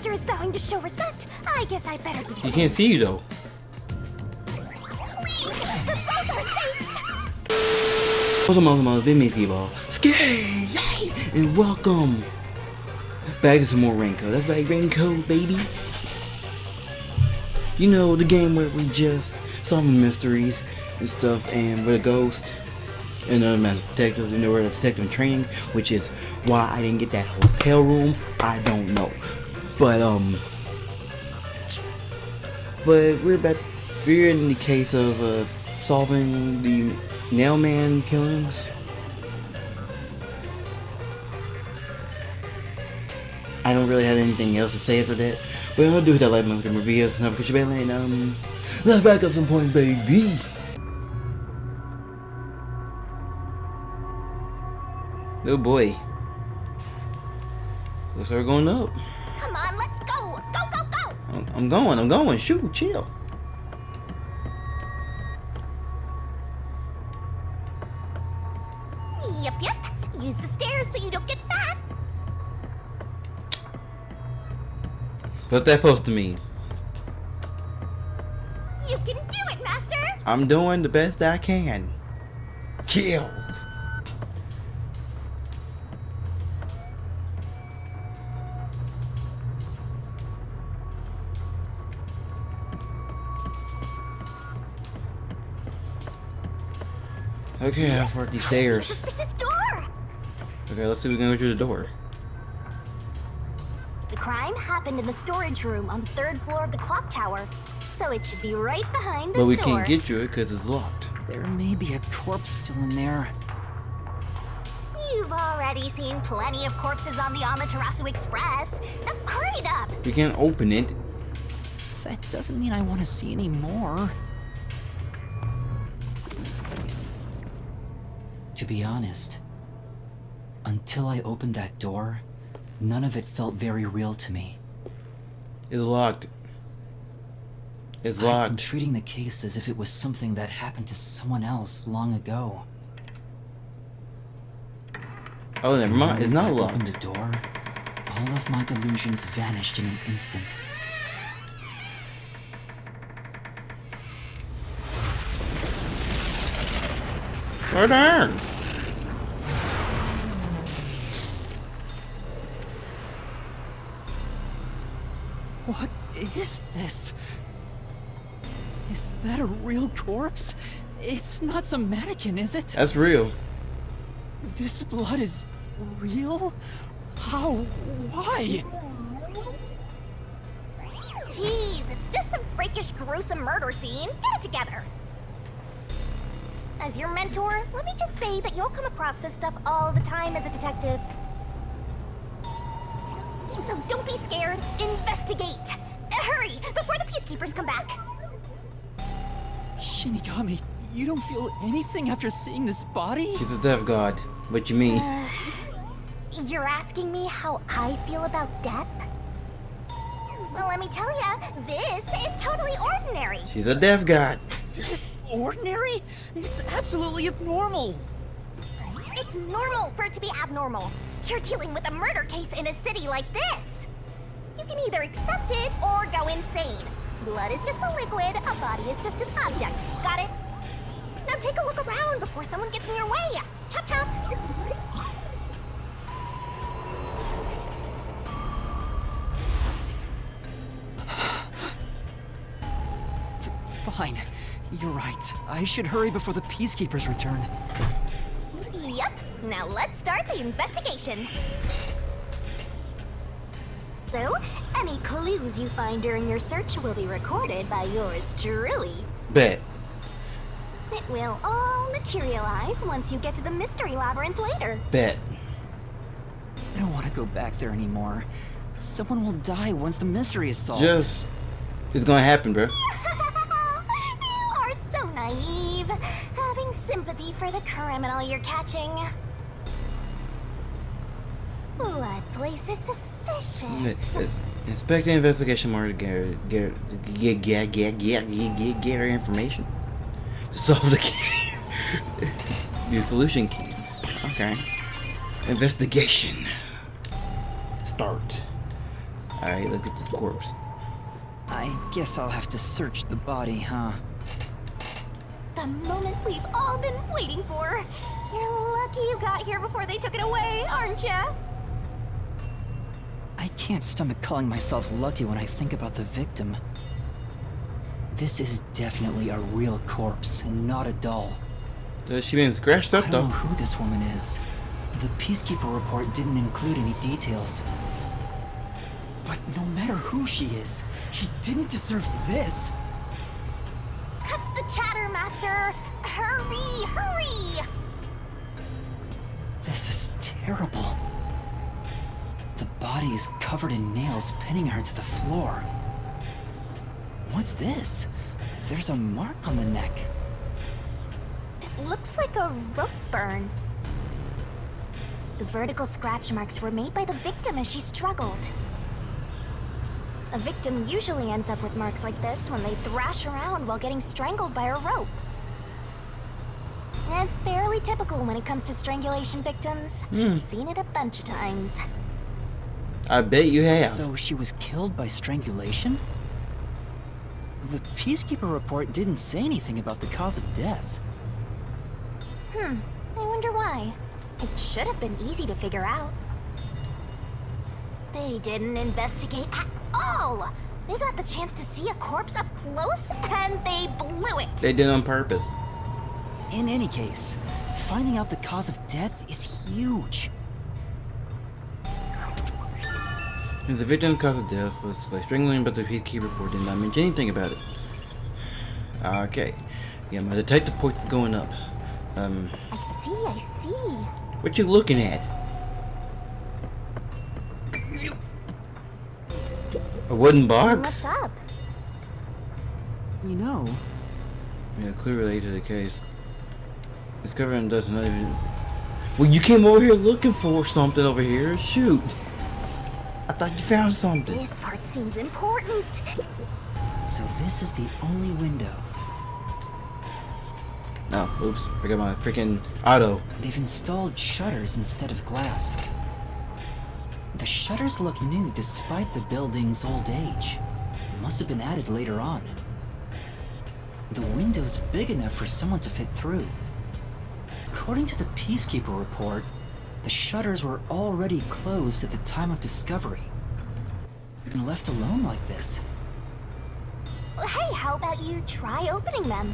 Master is bowing to show respect. I guess I better do the He same. can't see you though. Please, for both our sakes. What's up, Mother? Big me, Ski-Ball. Scary! Yay! And welcome back to some more Raincoat. That's right, Raincoat, baby. You know, the game where we just solving mysteries and stuff, and we're a ghost. And another master detective, you know, we're a detective in training, which is why I didn't get that hotel room. I don't know. But we're in the case of solving the Nailman killings. I don't really have anything else to say after that. But I'm gonna do that like my videos and catch you back later. Let's back up some points, baby. Oh boy. Looks like we're going up. Come on, let's go. Go, go, go. I'm going. Shoot, chill. Yep. Use the stairs so you don't get fat. What's that supposed to mean? You can do it, Master. I'm doing the best I can. Chill. Okay, how far are these stairs? Suspicious door. Okay, let's see if we can go through the door. The crime happened in the storage room on the 3rd floor of the clock tower, so it should be right behind the But we store. can't get to it because it's locked. There may be a corpse still in there. You've already seen plenty of corpses on the Amaterasu Express. Now hurry it up. We can't open it. That doesn't mean I want to see any more. To be honest, until I opened that door, none of it felt very real to me. It's locked. It's I've been locked. treating the case as if it was something that happened to someone else long ago. Oh, never mind. It's not The moment I opened locked. the door, all of my delusions vanished in an instant. Right there. What is this? Is that a real corpse? It's not some mannequin, is it? That's real. This blood is real? How? Why? Jeez, it's just some freakish, gruesome murder scene. Get it together. As your mentor, let me just say that you'll come across this stuff all the time as a detective. So don't be scared. Investigate. Hurry, before the peacekeepers come back. Shinigami, you don't feel anything after seeing this body? She's a death god. What you mean? You're asking me how I feel about death? Well, let me tell ya, this is totally ordinary. She's a death god. This ordinary? It's absolutely abnormal. It's normal for it to be abnormal. You're dealing with a murder case in a city like this. You can either accept it or go insane. Blood is just a liquid, a body is just an object. Got it? Now take a look around before someone gets in your way. Chop chop. Fine. You're right. I should hurry before the peacekeepers return. Yep. Now let's start the investigation. So, any clues you find during your search will be recorded by yours truly. Bet. It will all materialize once you get to the mystery labyrinth later. Bet. I don't want to go back there anymore. Someone will die once the mystery is solved. Just. It's gonna happen, bro. You are so naive, having sympathy for the criminal you're catching. Blood place is suspicious. Inspect the investigation more to get her information to solve the case. The solution keys. Okay. Investigation. Start. Alright, look at this corpse. I guess I'll have to search the body, huh? The moment we've all been waiting for. You're lucky you got here before they took it away, aren't ya? I can't stomach calling myself lucky when I think about the victim. This is definitely a real corpse, and not a doll. She been scratched up I though. don't know who this woman is. The Peacekeeper report didn't include any details. But no matter who she is, she didn't deserve this. Cut the chatter, Master! Hurry, hurry! This is terrible. The body is covered in nails pinning her to the floor. What's this? There's a mark on the neck. It looks like a rope burn. The vertical scratch marks were made by the victim as she struggled. A victim usually ends up with marks like this when they thrash around while getting strangled by a rope. It's fairly typical when it comes to strangulation victims. Seen it a bunch of times. I bet you have. So she was killed by strangulation? The Peacekeeper report didn't say anything about the cause of death. I wonder why. It should have been easy to figure out. They didn't investigate at all! They got the chance to see a corpse up close, and they blew it! They did it on purpose. In any case, finding out the cause of death is huge. And the victim cause of death was like strangling, but the Peacekeeper report did not mention anything about it. Okay. Yeah, my detective points is going up. I see. What you looking at? A wooden What's box? up? You know, Yeah, clearly related to the case. Discovered and does not even. Well, you came over here looking for something over here. Shoot. I thought you found something. This part seems important. so this is the only window. Oh, oops. Forgot my freaking auto. They've installed shutters instead of glass. The shutters look new despite the building's old age. Must have been added later on. The window's big enough for someone to fit through. According to the Peacekeeper report, the shutters were already closed at the time of discovery. And left alone like this. Hey, how about you try opening them?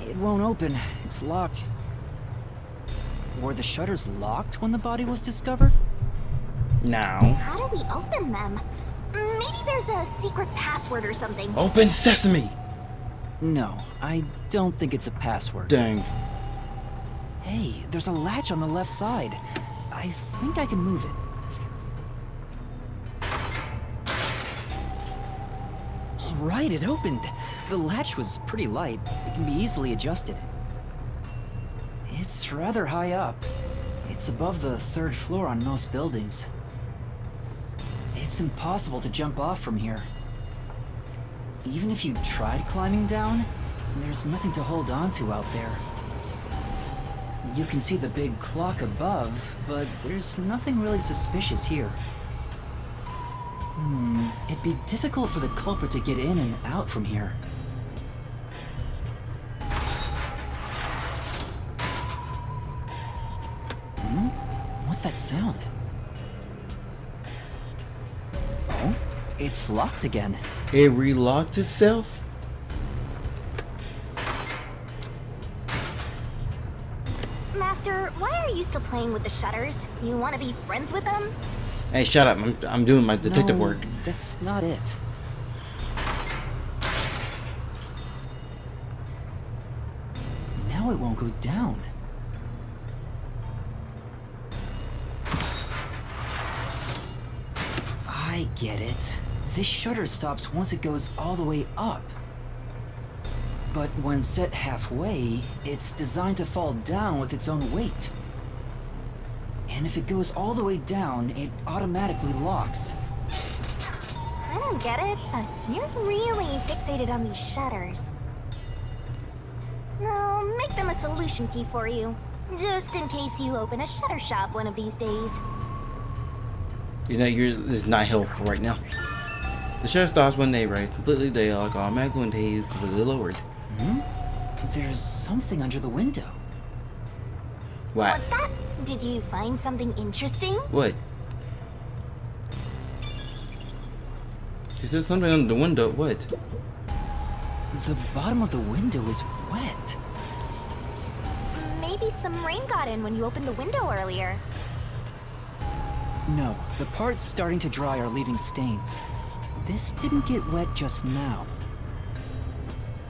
It won't open. It's locked. Were the shutters locked when the body was discovered? Now. How do we open them? Maybe there's a secret password or something. Open sesame! No, I don't think it's a password. Dang. Hey, there's a latch on the left side. I think I can move it. All right, it opened. The latch was pretty light. It can be easily adjusted. It's rather high up. It's above the 3rd floor on most buildings. It's impossible to jump off from here. Even if you tried climbing down, there's nothing to hold on to out there. You can see the big clock above, but there's nothing really suspicious here. It'd be difficult for the culprit to get in and out from here. What's that sound? Oh, it's locked again. It relocked itself? Master, why are you still playing with the shutters? You want to be friends with them? Hey, shut up. I'm doing my detective No, work. That's not it. Now it won't go down. I get it. This shutter stops once it goes all the way up. But when set halfway, it's designed to fall down with its own weight. And if it goes all the way down, it automatically locks. I don't get it, but you're really fixated on these shutters. I'll make them a solution key for you. Just in case you open a shutter shop one of these days. You know, this is not helpful right now. The shutter stops when they write completely daylock, automatic when they is completely lowered. There's something under the window. What? What's that? Did you find something interesting? What? She said something under the window. What? The bottom of the window is wet. Maybe some rain got in when you opened the window earlier. No, the parts starting to dry are leaving stains. This didn't get wet just now.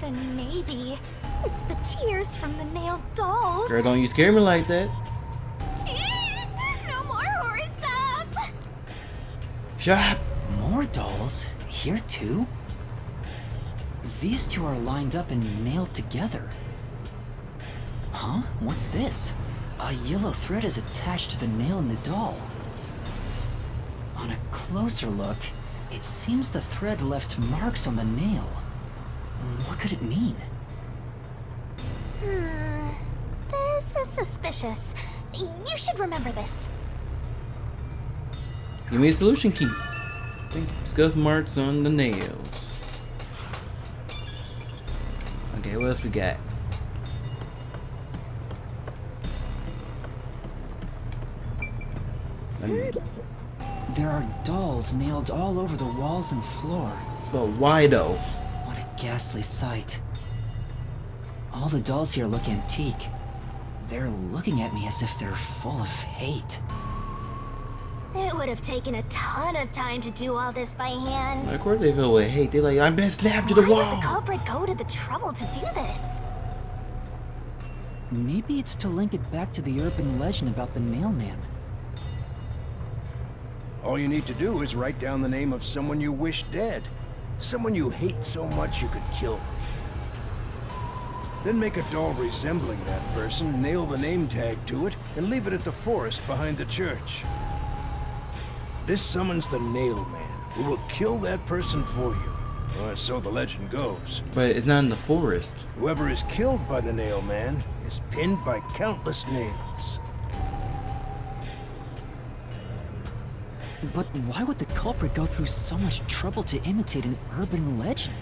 Then maybe it's the tears from the nailed dolls. Girl, don't you scare me like that. No more horror stuff. Shut up. More dolls? Here too? These two are lined up and nailed together. Huh? What's this? A yellow thread is attached to the nail in the doll. On a closer look, it seems the thread left marks on the nail. What could it mean? This is suspicious. You should remember this. Give me a solution key. Scuff marks on the nails. Okay, what else we got? There are dolls nailed all over the walls and floor. But why though? What a ghastly sight. All the dolls here look antique. They're looking at me as if they're full of hate. It would have taken a ton of time to do all this by hand. Of course they feel with hate. They're like, I've been snapped to the Why wall. would the culprit go to the trouble to do this? Maybe it's to link it back to the urban legend about the Nailman. All you need to do is write down the name of someone you wish dead. Someone you hate so much you could kill them. Then make a doll resembling that person, nail the name tag to it, and leave it at the forest behind the church. This summons the Nailman, who will kill that person for you. Or so the legend goes. But it's not in the forest. Whoever is killed by the Nailman is pinned by countless nails. But why would the culprit go through so much trouble to imitate an urban legend?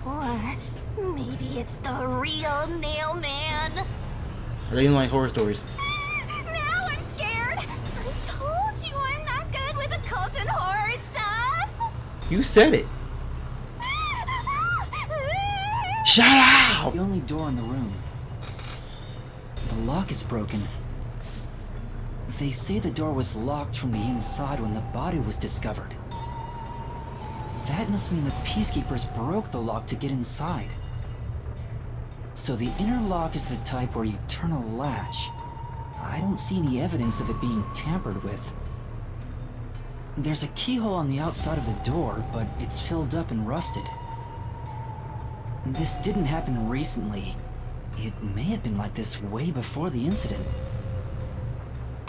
Or maybe it's the real Nailman. Or they don't like horror stories. Now I'm scared. I told you I'm not good with occult and horror stuff. You said it. Shut up! The only door in the room. The lock is broken. They say the door was locked from the inside when the body was discovered. That must mean the Peacekeepers broke the lock to get inside. So the inner lock is the type where you turn a latch. I don't see any evidence of it being tampered with. There's a keyhole on the outside of the door, but it's filled up and rusted. This didn't happen recently. It may have been like this way before the incident.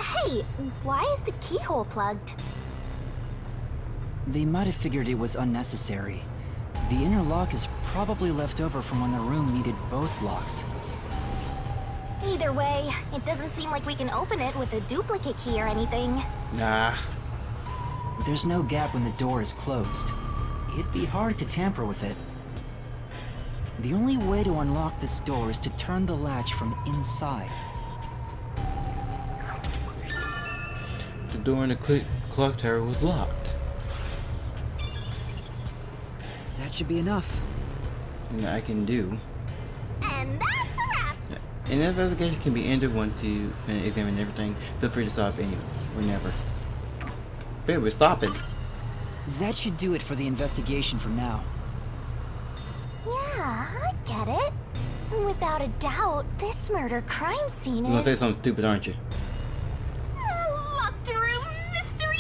Hey, why is the keyhole plugged? They might have figured it was unnecessary. The inner lock is probably left over from when the room needed both locks. Either way, it doesn't seem like we can open it with a duplicate key or anything. Nah. There's no gap when the door is closed. It'd be hard to tamper with it. The only way to unlock this door is to turn the latch from inside. The door in the clock tower was locked. That should be enough. And I can do. And that's a wrap. An investigation can be ended once you finish examining everything. Feel free to stop any whenever. Babe, we're stopping. That should do it for the investigation for now. Yeah, I get it. Without a doubt, this murder crime scene You're gonna say is something stupid, aren't you? a locked room mystery.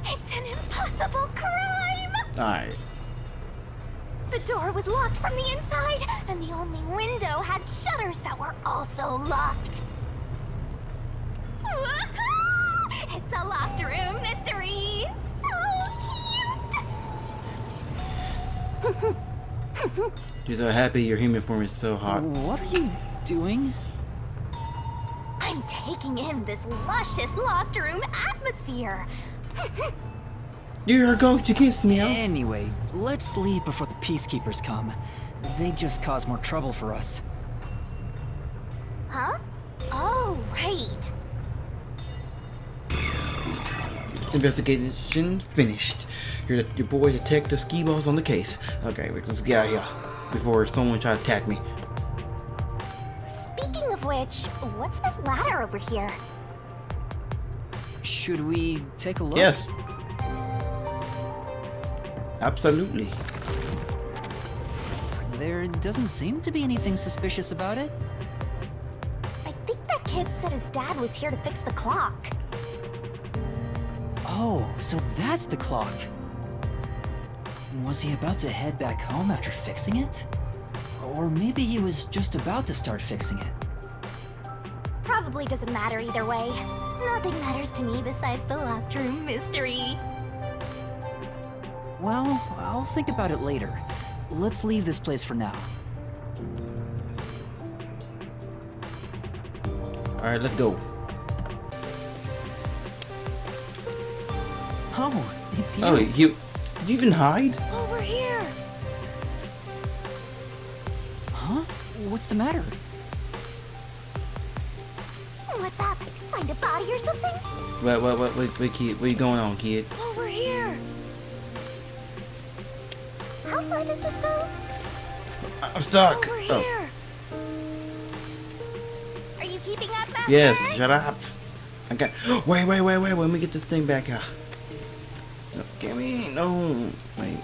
It's an impossible crime. Alright. The door was locked from the inside, and the only window had shutters that were also locked. Woohoo! It's a locked room mystery. So cute. You're so happy your human form is so hot. What are you doing? taking in this luscious locked room atmosphere. You're a ghost, you can't smell. Anyway, let's leave before the peacekeepers come. They just cause more trouble for us. Huh? Oh, right. Investigation finished. Your boy Detective Ski-Ball's on the case. Okay, let's get out of here before someone try to attack me. Speaking of which, what's this ladder over here? Should we take a look? Yes. Absolutely. There doesn't seem to be anything suspicious about it. I think that kid said his dad was here to fix the clock. Oh, so that's the clock. Was he about to head back home after fixing it? Or maybe he was just about to start fixing it. Probably doesn't matter either way. Nothing matters to me besides the locked room mystery. Well, I'll think about it later. Let's leave this place for now. Alright, let's go. Oh, it's you. Oh, did you even hide? Over here! Huh? What's the matter? What's up? Find a body or something? What, kid? What you going on, kid? Over here! How far does this go? I'm stuck. Over Oh, here! Are you keeping up, Master? yes, shut up. Okay. Wait, let me get this thing back out. No, get me. No. Wait.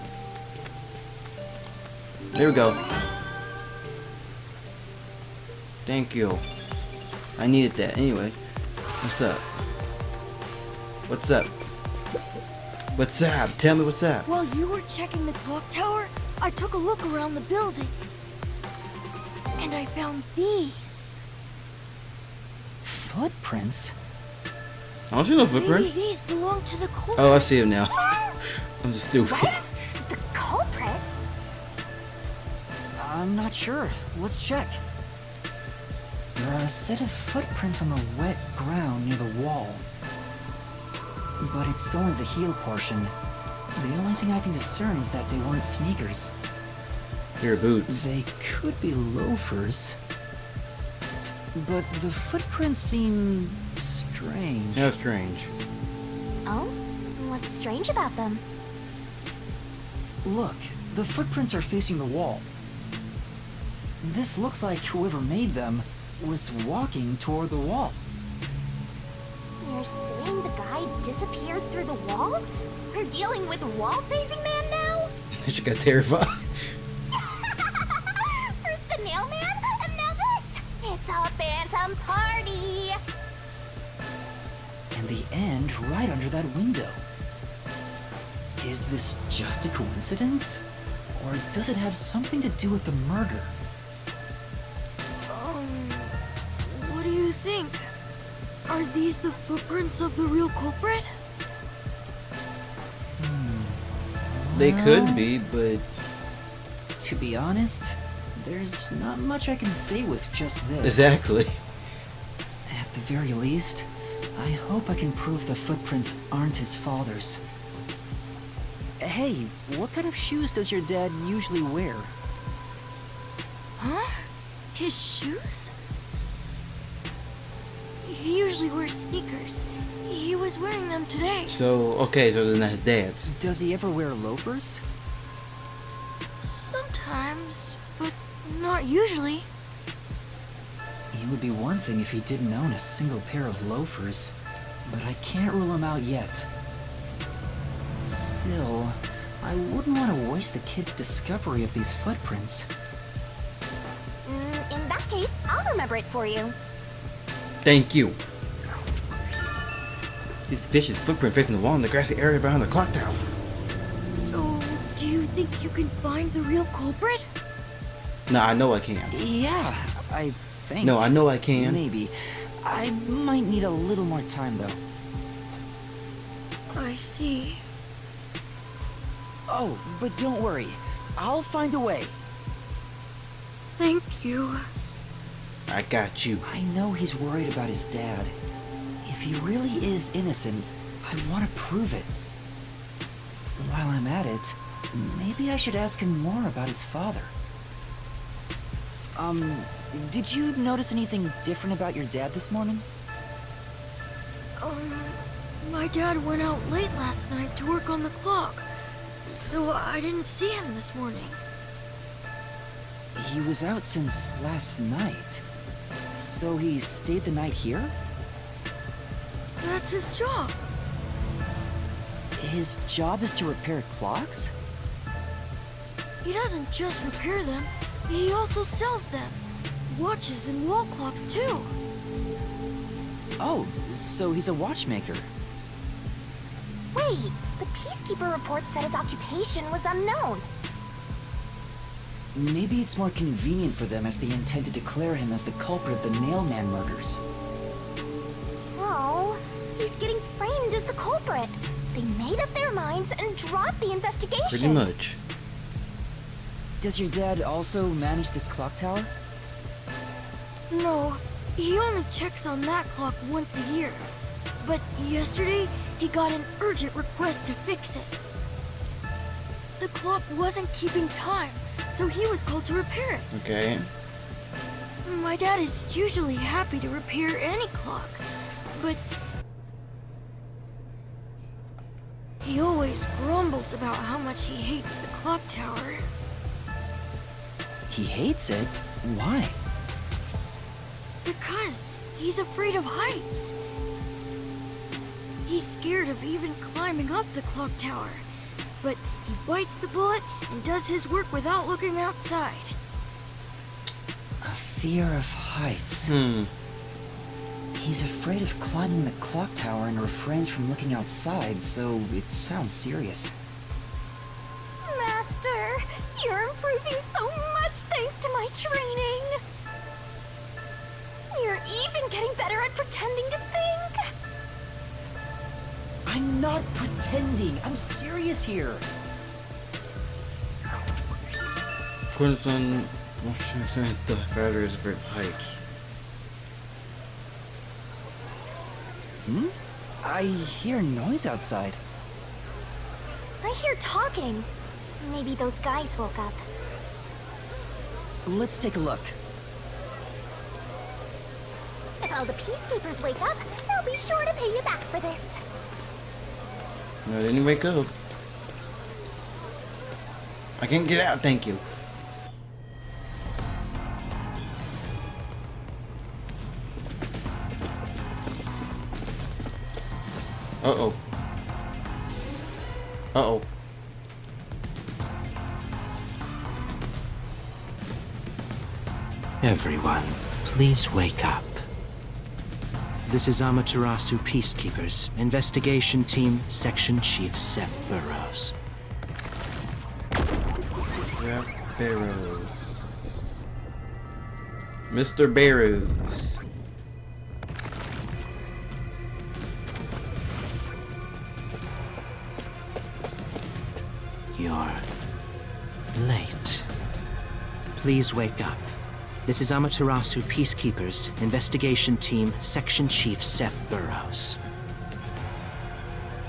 There we go. Thank you. I needed that. Anyway, what's up? What's up? What's up? Tell me what's up. While you were checking the clock tower, I took a look around the building. And I found these. Footprints? I don't see no Maybe footprint. these belong to the culprit. Oh, I see him now. I'm just stupid. The culprit? I'm not sure. Let's check. There are a set of footprints on the wet ground near the wall. But it's only the heel portion. The only thing I can discern is that they weren't sneakers. Your boots. They could be loafers. But the footprints seem strange. That's strange. Oh? What's strange about them? Look, the footprints are facing the wall. This looks like whoever made them was walking toward the wall. You're saying the guy disappeared through the wall? We're dealing with wall-facing man now? She got terrified. First the nail man, and now this! It's a phantom party! And the end right under that window. Is this just a coincidence? Or does it have something to do with the murder? What do you think? Are these the footprints of the real culprit? They could be, but To be honest, there's not much I can say with just this. exactly. At the very least, I hope I can prove the footprints aren't his father's. Hey, what kind of shoes does your dad usually wear? Huh? His shoes? He usually wears sneakers. He was wearing them today. So, okay, so then that's dad's. Does he ever wear loafers? Sometimes, but not usually. It would be one thing if he didn't own a single pair of loafers, but I can't rule him out yet. Still, I wouldn't want to waste the kid's discovery of these footprints. In that case, I'll remember it for you. Thank you. This vicious footprint facing the wall in the grassy area behind the clock tower. So, do you think you can find the real culprit? No, I know I can. Yeah, I think. No, I know I can. Maybe. I might need a little more time, though. I see. Oh, but don't worry. I'll find a way. Thank you. I got you. I know he's worried about his dad, If he really is innocent, I want to prove it. While I'm at it, maybe I should ask him more about his father. Did you notice anything different about your dad this morning? My dad went out late last night to work on the clock, so I didn't see him this morning. He was out since last night. So he stayed the night here? That's his job. His job is to repair clocks? He doesn't just repair them, he also sells them. Watches and wall clocks too. Oh, so he's a watchmaker. Wait, the Peacekeeper report said his occupation was unknown. Maybe it's more convenient for them if they intend to declare him as the culprit of the Nailman murders. Oh, he's getting framed as the culprit. They made up their minds and dropped the investigation. Pretty much. Does your dad also manage this clock tower? No, he only checks on that clock once a year. But yesterday, he got an urgent request to fix it. The clock wasn't keeping time, so he was called to repair it. Okay. My dad is usually happy to repair any clock, but he always grumbles about how much he hates the clock tower. He hates it? Why? Because he's afraid of heights. He's scared of even climbing up the clock tower, but he bites the bullet and does his work without looking outside. A fear of heights. He's afraid of climbing the clock tower and refrains from looking outside, so it sounds serious. Master, you're improving so much thanks to my training. You're even getting better at pretending to think. I'm not pretending. I'm serious here. Crimson, the father is afraid of heights. I hear noise outside. I hear talking. Maybe those guys woke up. Let's take a look. If all the Peacekeepers wake up, they'll be sure to pay you back for this. No, I didn't wake up. I can't get out, thank you. Uh-oh. Uh-oh. Everyone, please wake up. This is Amaterasu Peacekeepers, Investigation Team, Section Chief Seth Burrows. Seth Burrows. Mr. Burrows. You're late. Please wake up. This is Amaterasu Peacekeepers, Investigation Team, Section Chief Seth Burrows.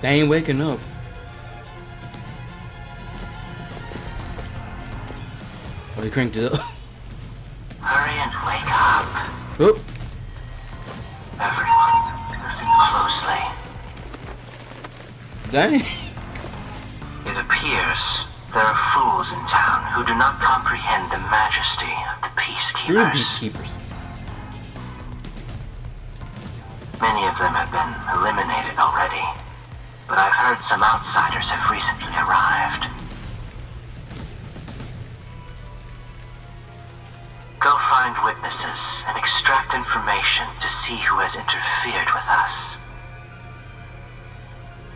They ain't waking up. Oh, he cranked it up. Hurry and wake up. Oh, Everyone, listen closely. dang. It appears there are fools in town who do not comprehend the majesty of the You're the Peacekeepers. peacekeepers. Many of them have been eliminated already, but I've heard some outsiders have recently arrived. Go find witnesses and extract information to see who has interfered with us.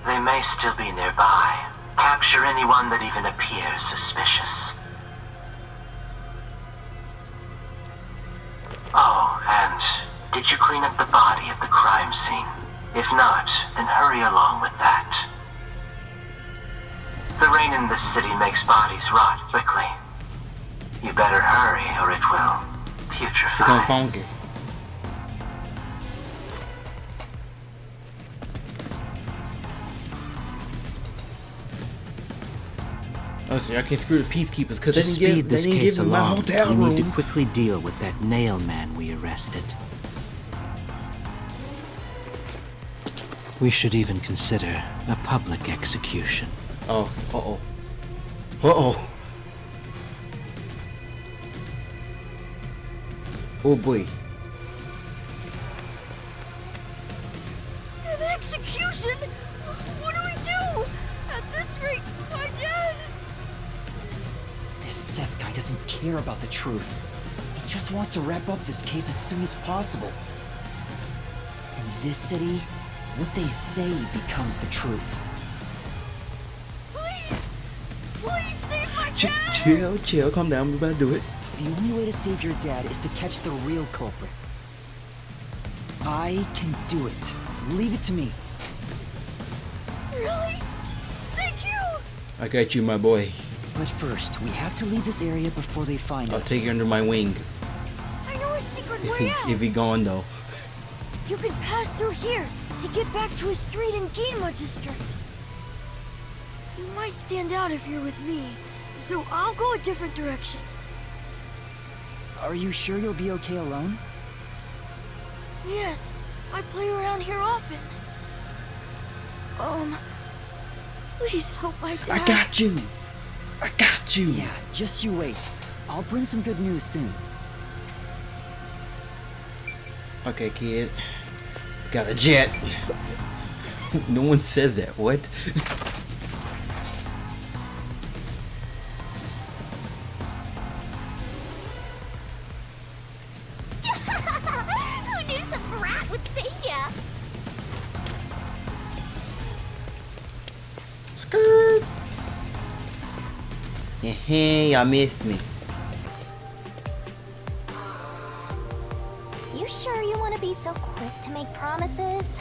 They may still be nearby. Capture anyone that even appears suspicious. Oh, and did you clean up the body at the crime scene? If not, then hurry along with that. The rain in this city makes bodies rot quickly. You better hurry or it will Become putrefy. funky. Oh, so I can't screw the peacekeepers because To they didn't speed this give case me my along, hotel we room. need to quickly deal with that nail man we arrested. We should even consider a public execution. Oh, uh-oh. Uh-oh. Oh boy. An execution? What do we do? At this rate, my dad... This Seth guy doesn't care about the truth. He just wants to wrap up this case as soon as possible. In this city, what they say becomes the truth. Please! Please save my dad! Chill, calm down, we're about to do it. The only way to save your dad is to catch the real culprit. I can do it. Leave it to me. Really? Thank you! I got you, my boy. But first, we have to leave this area before they find I'll us. take you under my wing. I know a secret If way out. he gone though. You can pass through here to get back to a street in Ginma district. You might stand out if you're with me, so I'll go a different direction. Are you sure you'll be okay alone? Yes, I play around here often. Please help my dad. I got you. I got you. Yeah, just you wait. I'll bring some good news soon. Okay, kid. Got a jet. No one says that. What? Who knew some brat would save ya? Skirt. Hey, y'all missed me. You sure you want to be so quick to make promises?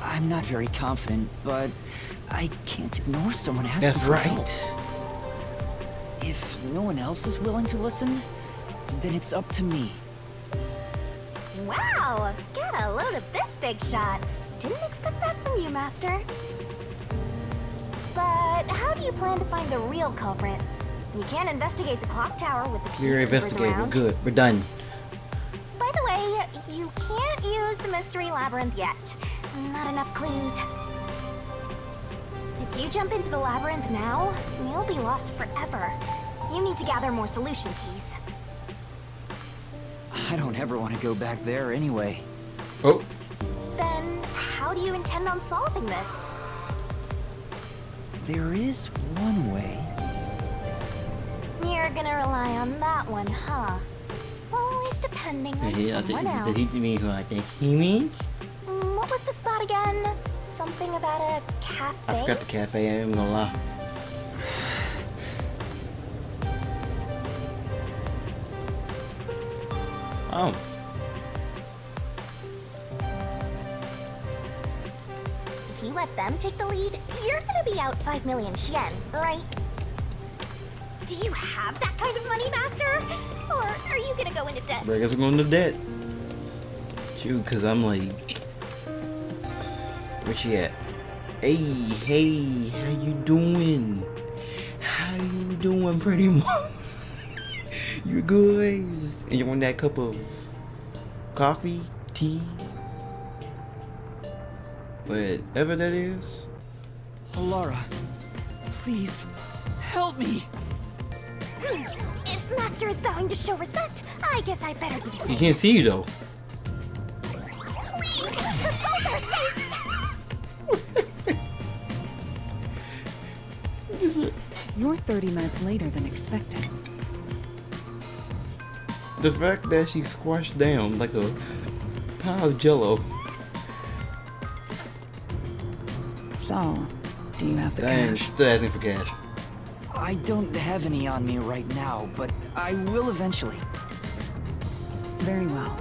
I'm not very confident, but I can't ignore someone asking That's for help. right. If no one else is willing to listen, then it's up to me. Wow, get a load of this big shot. Didn't expect that from you, Master. But how do you plan to find the real culprit? You can't investigate the clock tower with the We're peacekeepers investigating. We're around. good. We're done. By the way, you can't use the mystery labyrinth yet. Not enough clues. If you jump into the labyrinth now, you'll be lost forever. You need to gather more solution keys. I don't ever want to go back there anyway. Oh, Then, how do you intend on solving this? There is one way. You're gonna rely on that one, huh? Always depending on someone else. What was the spot again? Something about a cafe? I forgot the cafe. I ain't gonna lie. Oh. If you let them take the lead, you're gonna be out 5 million Yen, right? Do you have that kind of money, Master? Or are you gonna go into debt? I guess we're going to debt. Shoot, cause I'm like, where she at? Hey, how you doing? How you doing, pretty mom? You good? And you want that cup of coffee, tea, whatever that is? Alara, please, help me! If Master is bowing to show respect, I guess I better do the He same. can't see you though. Please, for both our sakes! You're 30 minutes later than expected. The fact that she squashed down like a pile of jello. So, do you have the Dang, cash? still asking for cash. I don't have any on me right now, but I will eventually. Very well.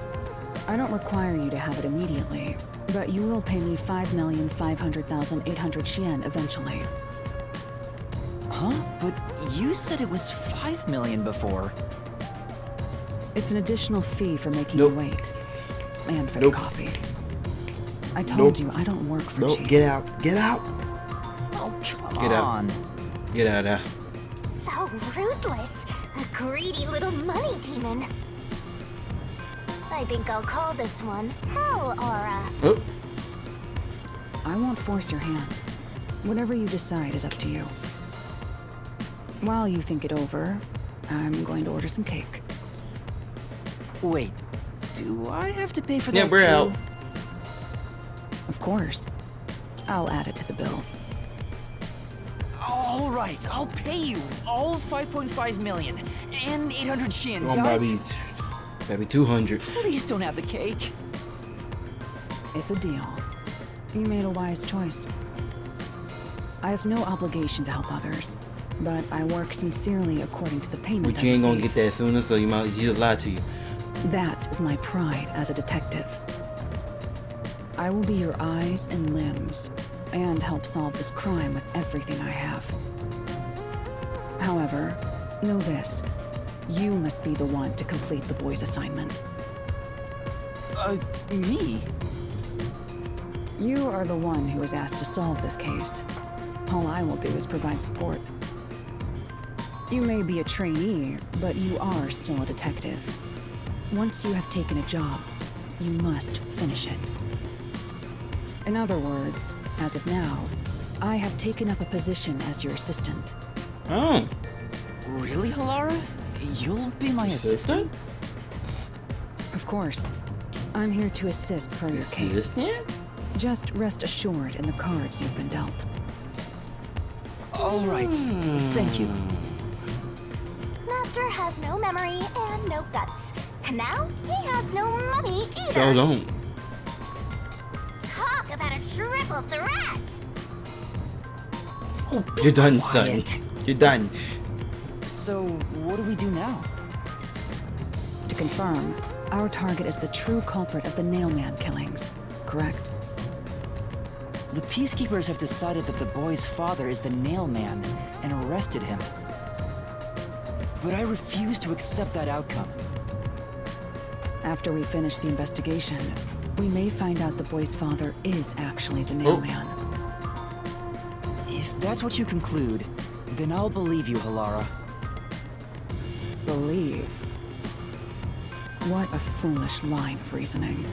I don't require you to have it immediately, but you will pay me 5,500,800 yen eventually. Huh? But you said it was 5 million before. It's an additional fee for making Nope. you wait. And for Nope. the coffee. I told Nope. you I don't work for Nope, cheap. get out. Get out. Oh, come Get out. on. Get out of there. So ruthless. A greedy little money demon. I think I'll call this one Hell Aura. Oh, I won't force your hand. Whatever you decide is up to you. While you think it over, I'm going to order some cake. Wait, do I have to pay for yeah, that we're too? out. Of course. I'll add it to the bill. All right, I'll pay you all 5.5 million and 800 Shin. Oh, got it? Maybe 200. Please don't have the cake. It's a deal. You made a wise choice. I have no obligation to help others, but I work sincerely according to the payment But I you ain't gonna receive. get that sooner, so you might just lie to you. That is my pride as a detective. I will be your eyes and limbs, and help solve this crime with everything I have. However, know this. You must be the one to complete the boy's assignment. Me? You are the one who was asked to solve this case. All I will do is provide support. You may be a trainee, but you are still a detective. Once you have taken a job, you must finish it. In other words, as of now, I have taken up a position as your assistant. Oh, Really, Halara? You'll be my assistant? Of course, I'm here to assist per your case. assistant? Just rest assured in the cards you've been dealt. All right, thank you. Master has no memory and no guts. And now he has no money either. So don't. Talk about a triple threat. You're done, son. Quiet. You're done. So, what do we do now? To confirm, our target is the true culprit of the Nailman killings, correct? The Peacekeepers have decided that the boy's father is the Nailman and arrested him. But I refuse to accept that outcome. After we finish the investigation, we may find out the boy's father is actually the Nailman. If that's what you conclude, then I'll believe you, Halara. Believe? What a foolish line of reasoning.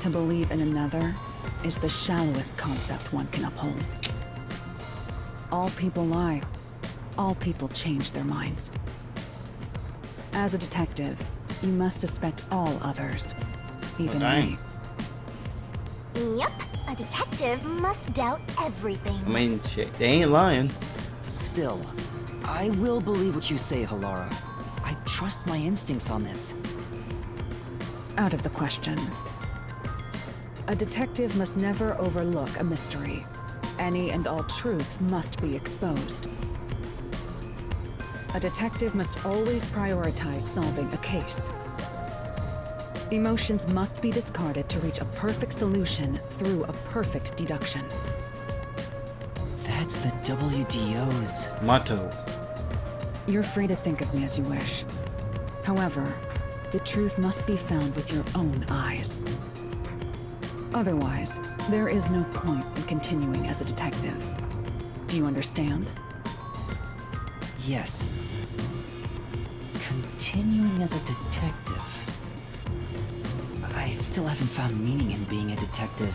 To believe in another is the shallowest concept one can uphold. All people lie. All people change their minds. As a detective, you must suspect all others, even dang. me. Yep, a detective must doubt everything. I mean, shit, they ain't lying. Still, I will believe what you say, Halara. I trust my instincts on this. Out of the question. A detective must never overlook a mystery. Any and all truths must be exposed. A detective must always prioritize solving a case. Emotions must be discarded to reach a perfect solution through a perfect deduction. That's the WDO's. Motto. You're free to think of me as you wish. However, the truth must be found with your own eyes. Otherwise, there is no point in continuing as a detective. Do you understand? Yes. Continuing as a detective. I still haven't found meaning in being a detective.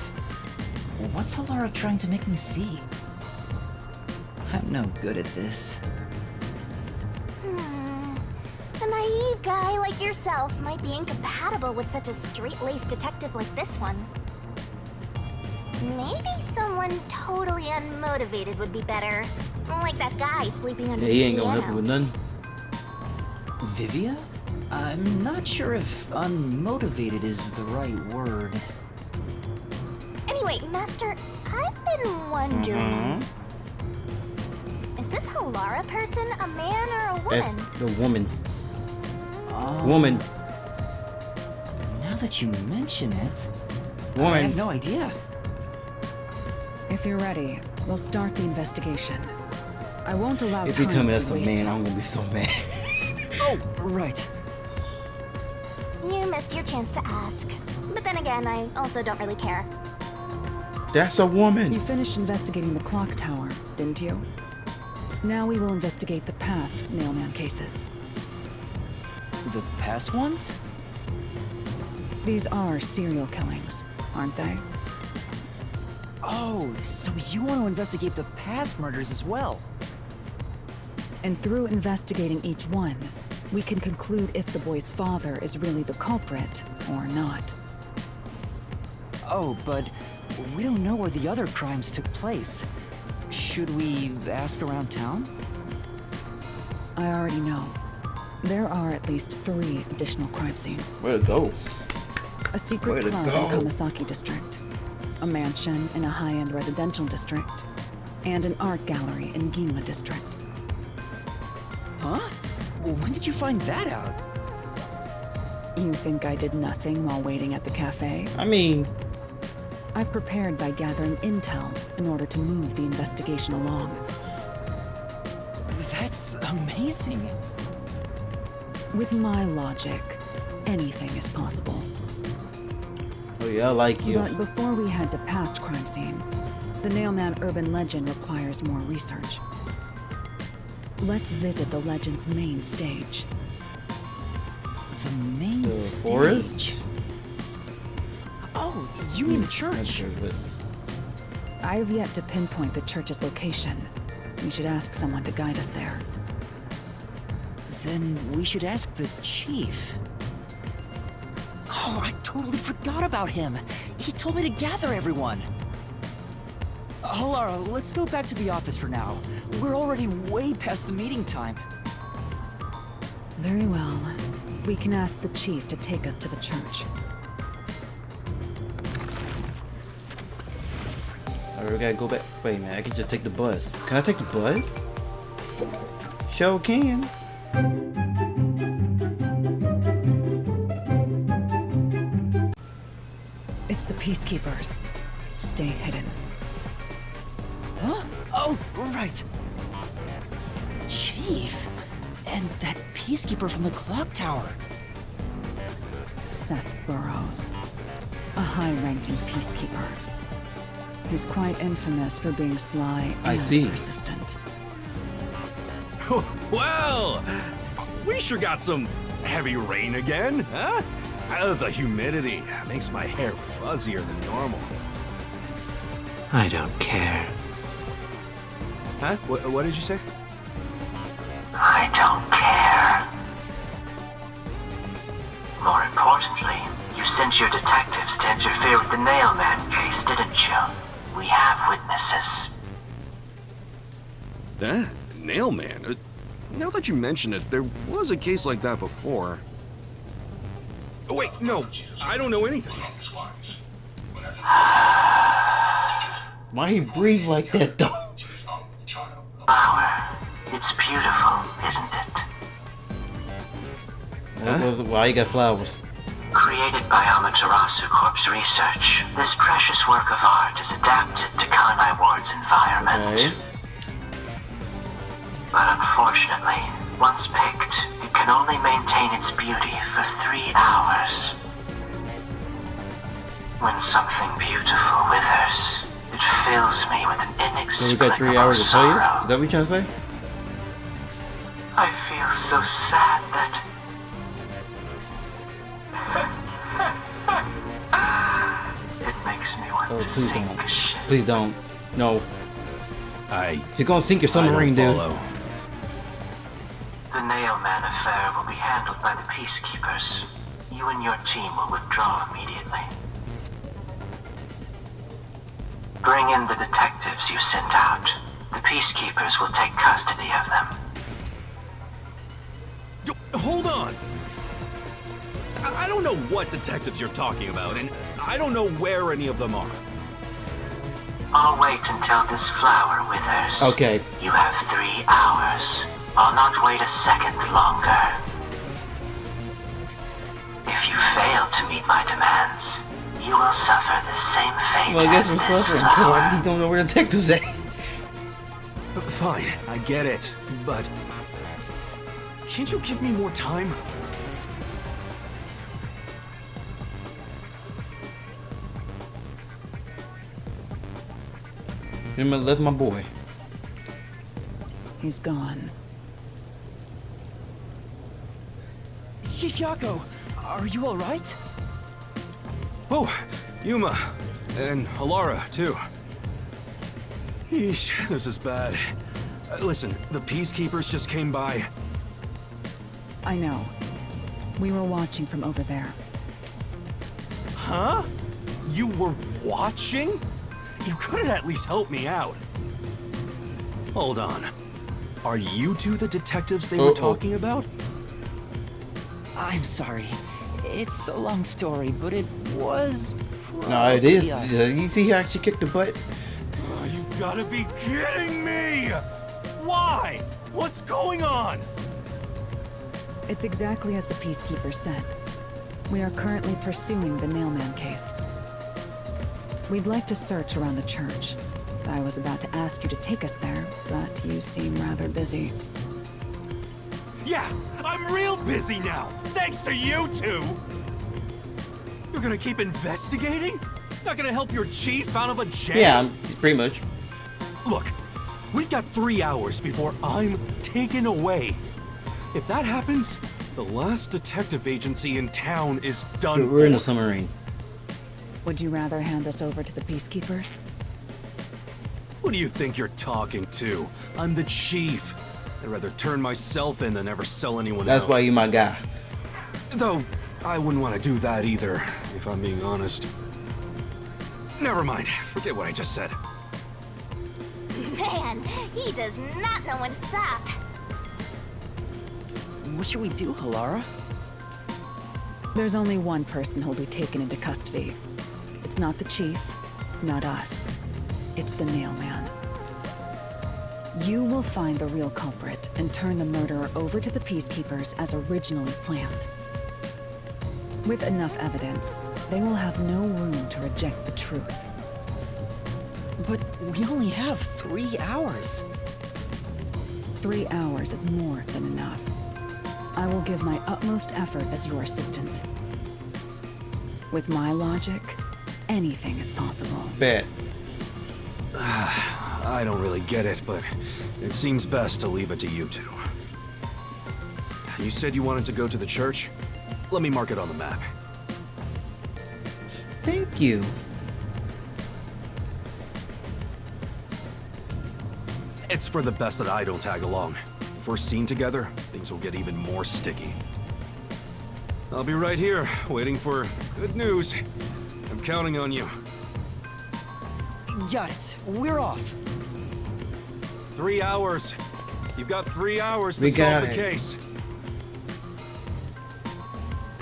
What's Halara trying to make me see? I'm no good at this. A naive guy like yourself might be incompatible with such a straight-laced detective like this one. Maybe someone totally unmotivated would be better. Like that guy sleeping under Yeah, the he ain't gonna help piano. you with nothing. Vivia? I'm not sure if unmotivated is the right word. Anyway, Master, I've been wondering... Is this Halara person a man or a That's woman? the woman. Oh, Woman. Now that you mention it, I Woman. have no idea. If you're ready, we'll start the investigation. I won't allow If time you tell me to that's be a wasted. man, I'm gonna be so mad. Oh, right. You missed your chance to ask. But then again, I also don't really care. That's a woman. You finished investigating the clock tower, didn't you? Now we will investigate the past Nailman cases. The past ones? These are serial killings, aren't they? Oh, so you want to investigate the past murders as well? And through investigating each one, we can conclude if the boy's father is really the culprit or not. Oh, but we don't know where the other crimes took place. Should we ask around town? I already know. There are at least 3 additional crime scenes. Where to go? A secret Way to club go. in Kamasaki district, a mansion in a high-end residential district, and an art gallery in Ginma district. Huh? When did you find that out? You think I did nothing while waiting at the cafe? I mean, I've prepared by gathering intel in order to move the investigation along. That's amazing. With my logic, anything is possible. oh yeah, I like you. But before we head to past crime scenes, the Nailman urban legend requires more research. Let's visit the legend's main stage. The main The stage. forest? Oh, you mean the Not church? sure, but I have yet to pinpoint the church's location. We should ask someone to guide us there. Then we should ask the chief. Oh, I totally forgot about him. He told me to gather everyone. Lara, let's go back to the office for now. We're already way past the meeting time. Very well. We can ask the chief to take us to the church. Alright, we gotta go back. Wait, man, I can just take the bus. Can I take the bus? Sure can. It's the Peacekeepers. Stay hidden. Huh? Oh, right. Chief! And that peacekeeper from the clock tower. Seth Burrows. A high-ranking Peacekeeper. He's quite infamous for being sly I and see. persistent. Well, we sure got some heavy rain again, huh? The humidity makes my hair fuzzier than normal. I don't care. Huh? What did you say? I don't care. More importantly, you sent your detectives to interfere with the Nailman case, didn't you? We have witnesses. Nailman? Now that you mention it, there was a case like that before. Oh, wait, no, I don't know anything. Why he breathe like that though? Flower. It's beautiful, isn't it? Why you got flowers? Created by Amaterasu Corp's research, this precious work of art is adapted to Kanai Ward's environment. Okay. But unfortunately, once picked, it can only maintain its beauty for 3 hours. When something beautiful withers, it fills me with an So we inexplicable got 3 hours to play it? sorrow. Is that what you trying to say? I feel so sad that... It makes me want Oh, to please sink don't. a ship. Please don't. No. I You're gonna sink your submarine, I don't dude. follow. The Nailman affair will be handled by the Peacekeepers. You and your team will withdraw immediately. Bring in the detectives you sent out. The Peacekeepers will take custody of them. Hold on! I don't know what detectives you're talking about, and I don't know where any of them are. I'll wait until this flower withers. Okay. You have 3 hours. I'll not wait a second longer. If you fail to meet my demands, you will suffer the same fate Well, I guess as we're this suffering because flower. he don't know where the detectives at. Fine, I get it, but... Can't you give me more time? Remember, left my boy. He's gone. Chief Yako, are you alright? Oh, Yuma. And Alara, too. Yeesh, this is bad. Listen, the Peacekeepers just came by. I know. We were watching from over there. Huh? You were watching? You could have at least helped me out. Hold on. Are you two the detectives they were talking about? I'm sorry. It's a long story, but it was No, it is. us. You see, he actually kicked the butt. Oh, you gotta be kidding me! Why? What's going on? It's exactly as the Peacekeeper said. We are currently pursuing the Nailman case. We'd like to search around the church. I was about to ask you to take us there, but you seem rather busy. Yeah, I'm real busy now, thanks to you two! You're gonna keep investigating? Not gonna help your chief out of a jail? Yeah, pretty much. Look, we've got 3 hours before I'm taken away. If that happens, the last detective agency in town is done. We're in a for. submarine. Would you rather hand us over to the Peacekeepers? Who do you think you're talking to? I'm the chief. I'd rather turn myself in than ever sell anyone That's out. why you my guy. Though, I wouldn't want to do that either, if I'm being honest. Never mind, forget what I just said. Man, he does not know when to stop. What should we do, Alara? There's only one person who'll be taken into custody. It's not the chief, not us. It's the Nailman. You will find the real culprit and turn the murderer over to the Peacekeepers as originally planned. With enough evidence, they will have no room to reject the truth. But we only have 3 hours. 3 hours is more than enough. I will give my utmost effort as your assistant. With my logic, anything is possible. Bet. I don't really get it, but it seems best to leave it to you two. You said you wanted to go to the church? Let me mark it on the map. Thank you. It's for the best that I don't tag along. If we're seen together, things will get even more sticky. I'll be right here, waiting for good news. I'm counting on you. Got it. We're off. 3 hours. You've got 3 hours to We solve got the it. case.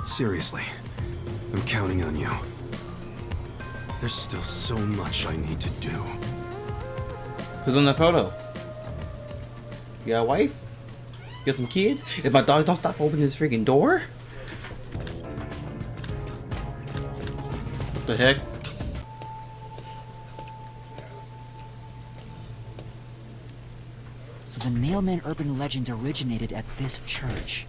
Seriously, I'm counting on you. There's still so much I need to do. Who's on that photo? You got a wife? You got some kids? If my dog don't stop opening this freaking door? What the heck? So the Nailman urban legend originated at this church.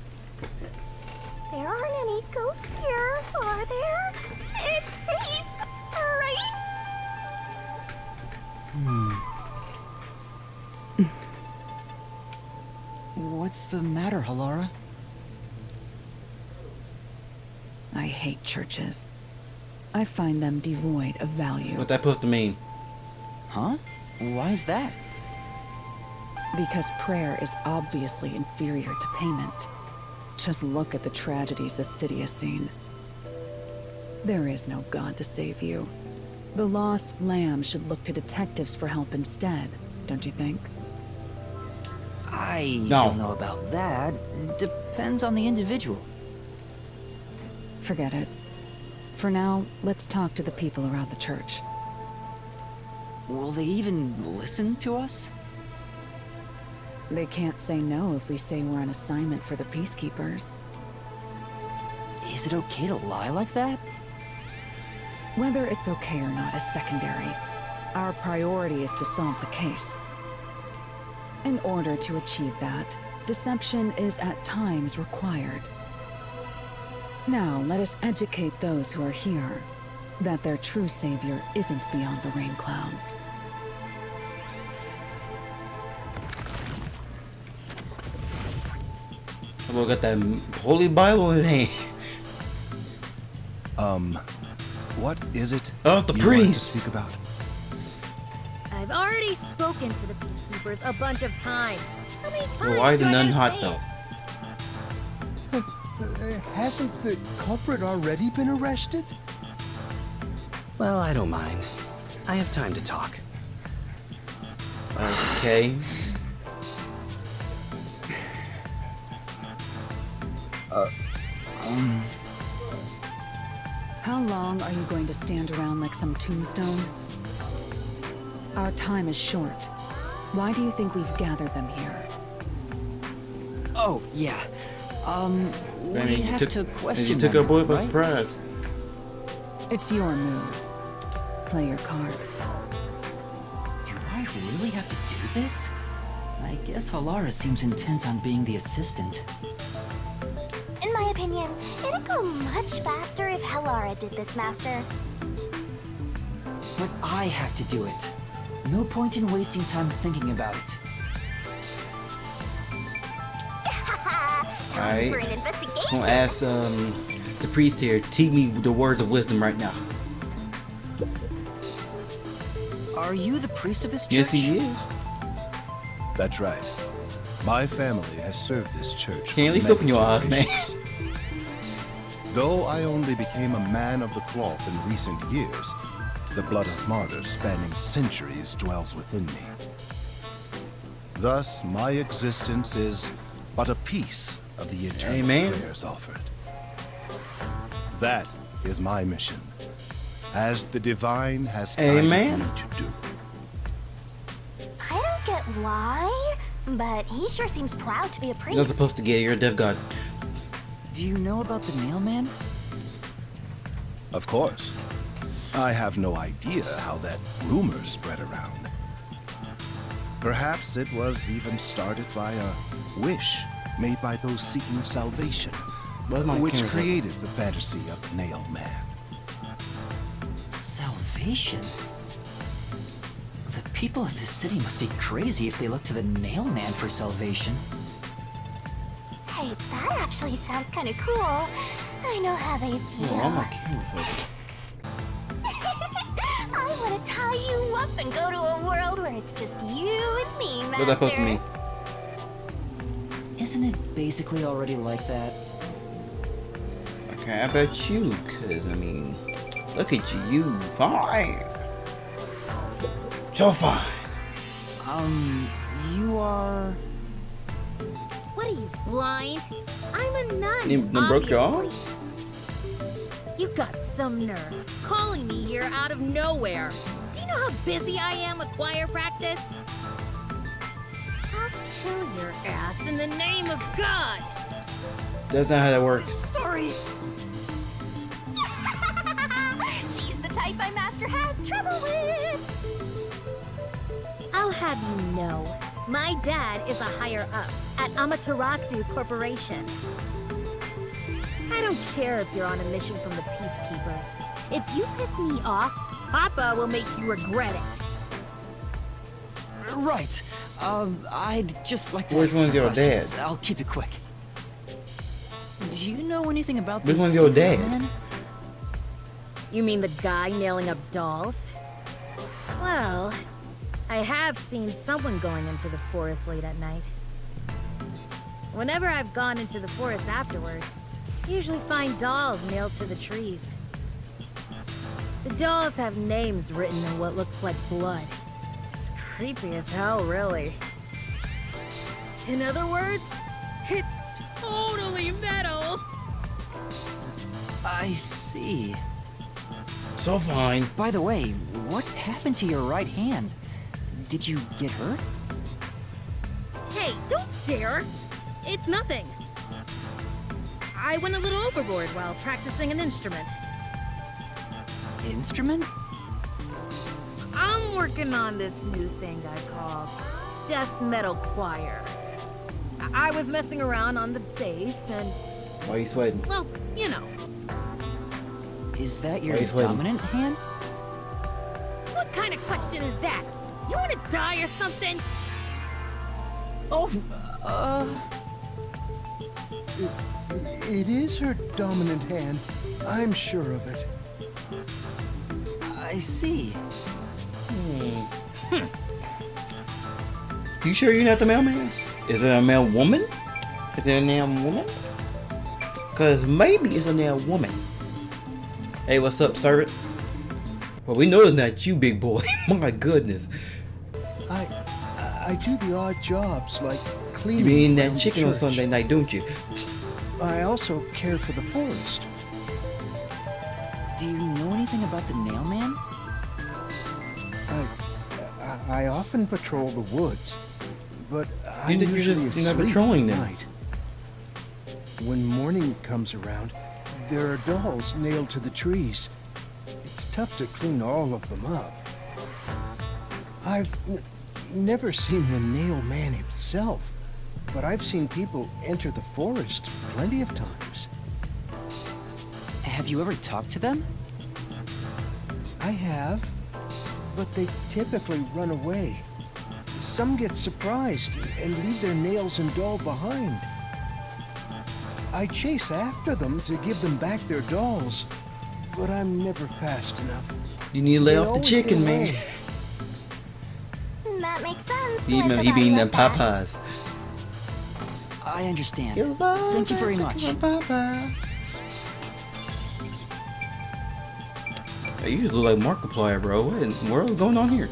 There aren't any ghosts here, are there? It's safe, right? What's the matter, Alara? I hate churches. I find them devoid of value. What that supposed to mean? Huh? Why is that? Because prayer is obviously inferior to payment. Just look at the tragedies the city has seen. There is no God to save you. The lost lamb should look to detectives for help instead, don't you think? I No. don't know about that. Depends on the individual. Forget it. For now, let's talk to the people around the church. Will they even listen to us? They can't say no if we say we're on assignment for the Peacekeepers. Is it okay to lie like that? Whether it's okay or not is secondary. Our priority is to solve the case. In order to achieve that, deception is at times required. Now, let us educate those who are here that their true savior isn't beyond the rain clouds. Well, got that Holy Bible in his hand. What is it Oh, it's the you want to priest. speak about? I've already spoken to the Peacekeepers a bunch of times. How many times Well, why is do the I nun gotta hot say though? it? Hasn't the culprit already been arrested? Well, I don't mind. I have time to talk. Okay. How long are you going to stand around like some tombstone? Our time is short. Why do you think we've gathered them here? Oh, yeah. We I mean, have to question you took them, our boy by right? surprise. It's your move. Play your card. Do I really have to do this? I guess Halara seems intent on being the assistant. In my opinion, it'd go much faster if Halara did this, Master. But I have to do it. No point in wasting time thinking about it. Time Alright. for an I'm investigation. gonna ask the priest here, teach me the words of wisdom right now. Are you the priest of this church? Yes, he is. That's right. My family has served this church. Can you at for least many open your eyes, man? generations. Though I only became a man of the cloth in recent years, the blood of martyrs spanning centuries dwells within me. Thus, my existence is but a piece of the eternal Amen. prayers offered. That is my mission, as the divine has guided Amen. me to do. I don't get why, but he sure seems proud to be a priest. You're not supposed to get it. You're a deaf god. Do you know about the mailman? Of course. I have no idea how that rumor spread around. Perhaps it was even started by a wish made by those seeking salvation, Where's my which camera? created the fantasy of Nail Man. Salvation? The people of this city must be crazy if they look to the Nailman for salvation. Hey, that actually sounds kind of cool. I know how they feel. Oh, my camera focus. I want to tie you up and go to a world where it's just you and me, Master. What's that supposed to mean? Isn't it basically already like that? Okay, I bet you, cause I mean, look at you, you fine. So fine. You are... What are you, blind? I'm a nun, You done broke your arm? obviously. You got some nerve, calling me here out of nowhere. Do you know how busy I am with choir practice? I'll kill your ass in the name of God! That's not how that works. Sorry! She's the type my master has trouble with. I'll have you know, my dad is a higher up at Amaterasu Corporation. I don't care if you're on a mission from the Peacekeepers. If you piss me off, Papa will make you regret it. Right. I'd just like to Which ask one's some your questions. dad? I'll keep it quick. Do you know anything about Which this one's your dad? mailman? You mean the guy nailing up dolls? Well, I have seen someone going into the forest late at night. Whenever I've gone into the forest afterward, I usually find dolls nailed to the trees. The dolls have names written in what looks like blood. It's creepy as hell, really. In other words, it's totally metal! I see. So fine. By the way, what happened to your right hand? Did you get hurt? Hey, don't stare! It's nothing. I went a little overboard while practicing an instrument. Instrument? I'm working on this new thing I call death metal choir. I was messing around on the bass and, Why are you sweating? well, you know. Is that your Why you sweating? dominant hand? What kind of question is that? You want to die or something? Oh, It is her dominant hand. I'm sure of it. I see. You sure you're not the mailman? Is it a male woman? Is it a damn woman? Cause maybe it's a damn woman. Hey, what's up, servant? Well, we know it's not you, big boy. My goodness. I do the odd jobs like cleaning. You be eating that around the chicken on church. Sunday night, don't you? I also care for the forest. Do you know anything about the Nailman? I often patrol the woods, but I'm You think you're usually just not asleep patrolling at them? night. When morning comes around, there are dolls nailed to the trees. It's tough to clean all of them up. I've never seen the Nail Man himself, but I've seen people enter the forest plenty of times. Have you ever talked to them? I have, but they typically run away. Some get surprised and leave their nails and doll behind. I chase after them to give them back their dolls, but I'm never fast enough. You need to lay They off the always chicken, get man. away. That makes sense. He when the be eating guy them went back. Popeyes. I understand. Thank you very much. Hey, you just look like Markiplier, bro. What in the world is going on here?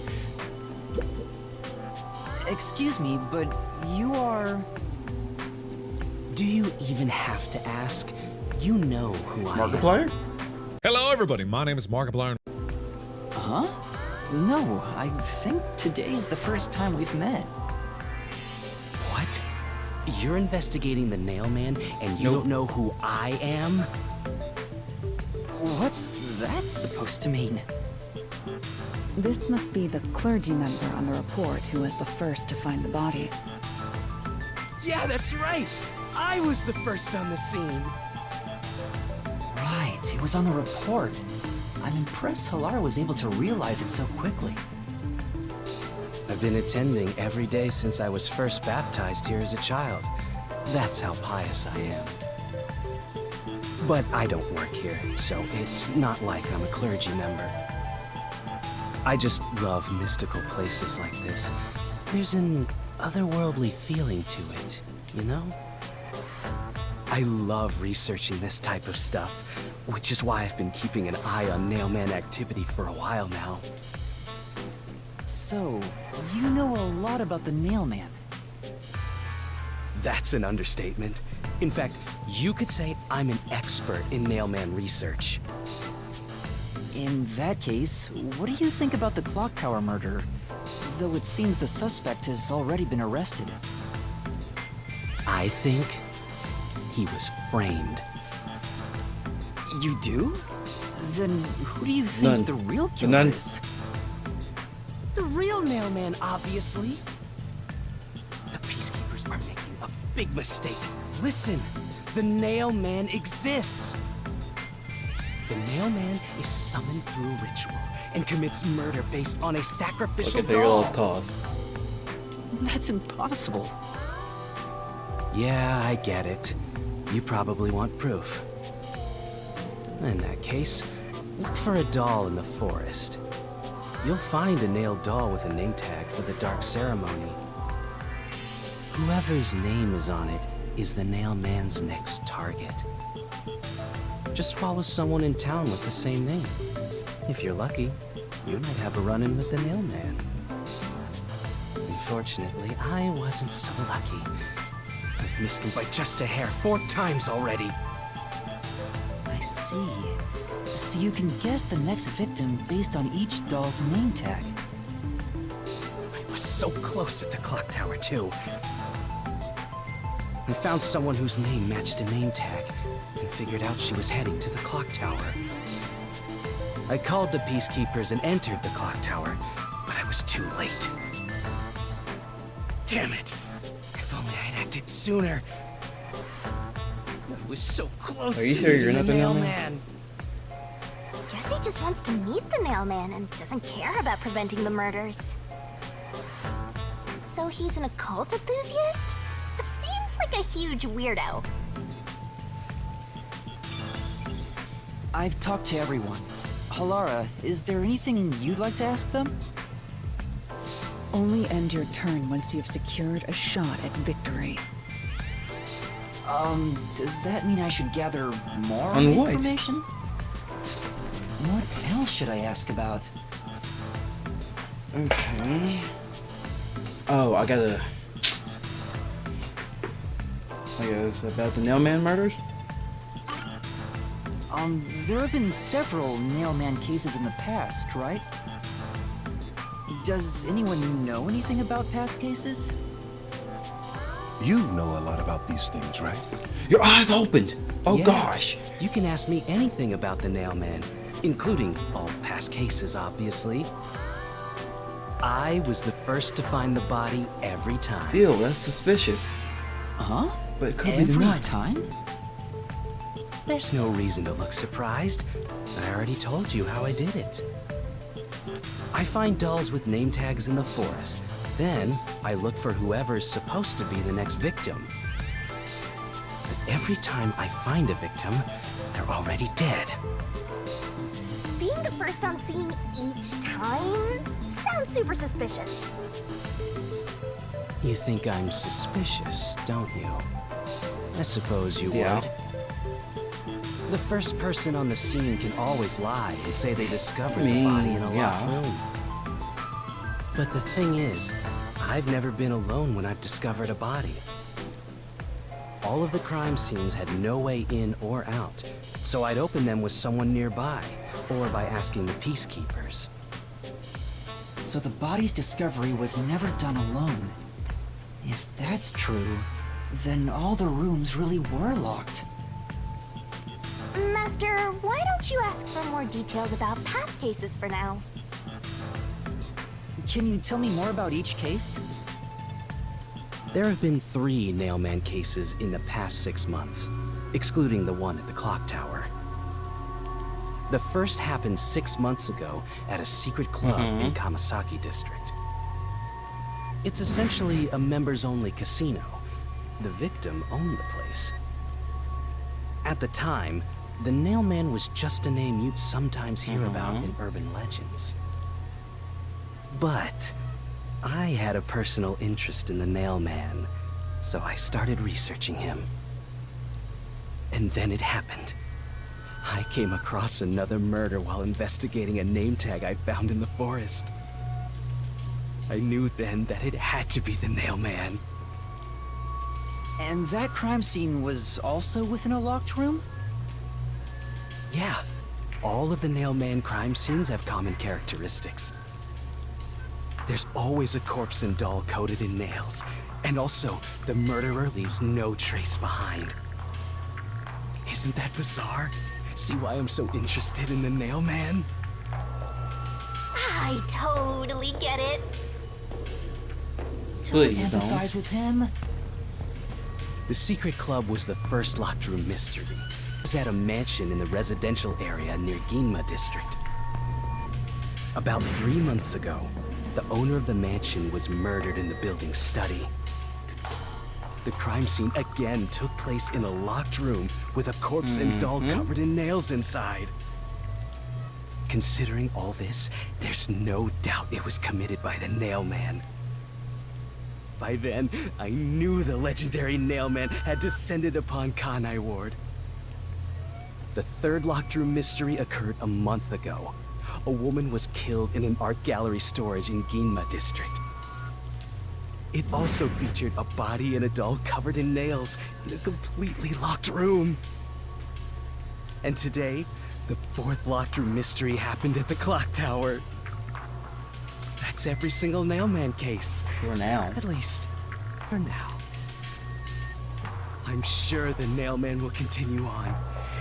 Excuse me, but you are... Do you even have to ask? You know who I am. Markiplier? Hello, everybody. My name is Markiplier. Huh? No, I think today is the first time we've met. What? You're investigating the Nailman and you don't know who I am? What's that supposed to mean? This must be the clergy member on the report who was the first to find the body. Yeah, that's right! I was the first on the scene! Right, it was on the report. I'm impressed Hilara was able to realize it so quickly. I've been attending every day since I was first baptized here as a child. That's how pious I am. But I don't work here, so it's not like I'm a clergy member. I just love mystical places like this. There's an otherworldly feeling to it, you know? I love researching this type of stuff, which is why I've been keeping an eye on Nailman activity for a while now. So, you know a lot about the Nailman. That's an understatement. In fact, you could say I'm an expert in Nailman research. In that case, what do you think about the clock tower murder? Though it seems the suspect has already been arrested. I think he was framed. You do? Then who do you think None. the real killer None. is? The real Nailman, obviously. The Peacekeepers are making a big mistake. Listen, the Nailman exists. The Nailman is summoned through ritual and commits murder based on a sacrificial Okay, so you're doll. lost cause. That's impossible. Yeah, I get it. You probably want proof. In that case, look for a doll in the forest. You'll find a nailed doll with a name tag for the Dark Ceremony. Whoever's name is on it is the Nailman's next target. Just follow someone in town with the same name. If you're lucky, you might have a run-in with the Nailman. Unfortunately, I wasn't so lucky. I've missed him by just a hair 4 times already. I see. So you can guess the next victim based on each doll's name tag. I was so close at the clock tower, too. I found someone whose name matched a name tag and figured out she was heading to the clock tower. I called the Peacekeepers and entered the clock tower, but I was too late. Damn it! If only I had acted sooner. I was so close Are you to sure you're meeting not the the Nailman? Nailman. Guess he just wants to meet the Nailman and doesn't care about preventing the murders. So he's an occult enthusiast? Seems like a huge weirdo. I've talked to everyone. Halara, is there anything you'd like to ask them? Only end your turn once you've secured a shot at victory. Does that mean I should gather more On what? information? What else should I ask about? Okay. Oh, I guess about the Nailman murders? There have been several Nailman cases in the past, right? Does anyone know anything about past cases? You know a lot about these things, right? Your eyes opened! Oh Yeah. gosh! You can ask me anything about the Nailman, including all past cases, obviously. I was the first to find the body every time. Still, that's suspicious. Huh? But it could be the Every night. time? There's no reason to look surprised. I already told you how I did it. I find dolls with name tags in the forest. Then, I look for whoever's supposed to be the next victim. But every time I find a victim, they're already dead. Being the first on scene each time sounds super suspicious. You think I'm suspicious, don't you? I suppose you Yeah. would. The first person on the scene can always lie and say they discovered the body in a locked yeah. room. But the thing is, I've never been alone when I've discovered a body. All of the crime scenes had no way in or out, so I'd open them with someone nearby, or by asking the peacekeepers. So the body's discovery was never done alone. If that's true, then all the rooms really were locked. Master, why don't you ask for more details about past cases for now? Can you tell me more about each case? There have been 3 Nailman cases in the past 6 months, excluding the one at the clock tower. The first happened 6 months ago at a secret club in Kamasaki district. It's essentially a members-only casino. The victim owned the place. At the time, the Nailman was just a name you'd sometimes hear about in urban legends. But I had a personal interest in the Nailman, so I started researching him. And then it happened. I came across another murder while investigating a name tag I found in the forest. I knew then that it had to be the Nailman. And that crime scene was also within a locked room? Yeah, all of the Nailman crime scenes have common characteristics. There's always a corpse and doll coated in nails, and also the murderer leaves no trace behind. Isn't that bizarre? See why I'm so interested in the Nailman? I totally get it. Please Don't don't. empathize with him. The secret club was the first locked room mystery. It was at a mansion in the residential area near Ginma district. About 3 months ago, the owner of the mansion was murdered in the building's study. The crime scene again took place in a locked room with a corpse and doll covered in nails inside. Considering all this, there's no doubt it was committed by the Nailman. By then, I knew the legendary Nailman had descended upon Kanai Ward. The third locked room mystery occurred a month ago. A woman was killed in an art gallery storage in Ginma district. It also featured a body and a doll covered in nails in a completely locked room. And today, the fourth locked room mystery happened at the clock tower. That's every single Nailman case. For now. At least, for now. I'm sure the Nailman will continue on.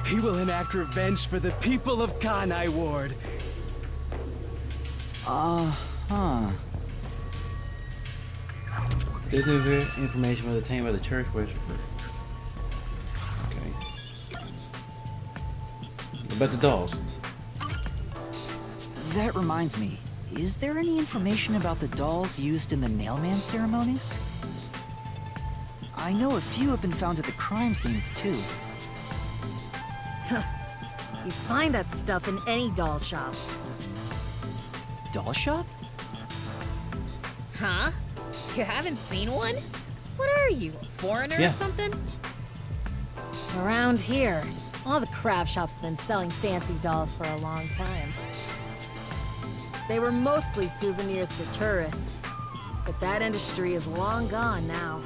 He will enact revenge for the people of Kanai Ward. This is information was obtained by the church worshipper. Okay. What about the dolls? That reminds me, is there any information about the dolls used in the Nailman ceremonies? I know a few have been found at the crime scenes, too. You find that stuff in any doll shop. Doll shop? Huh? You haven't seen one? What are you, a foreigner Yeah. or something? Around here, all the craft shops have been selling fancy dolls for a long time. They were mostly souvenirs for tourists, but that industry is long gone now.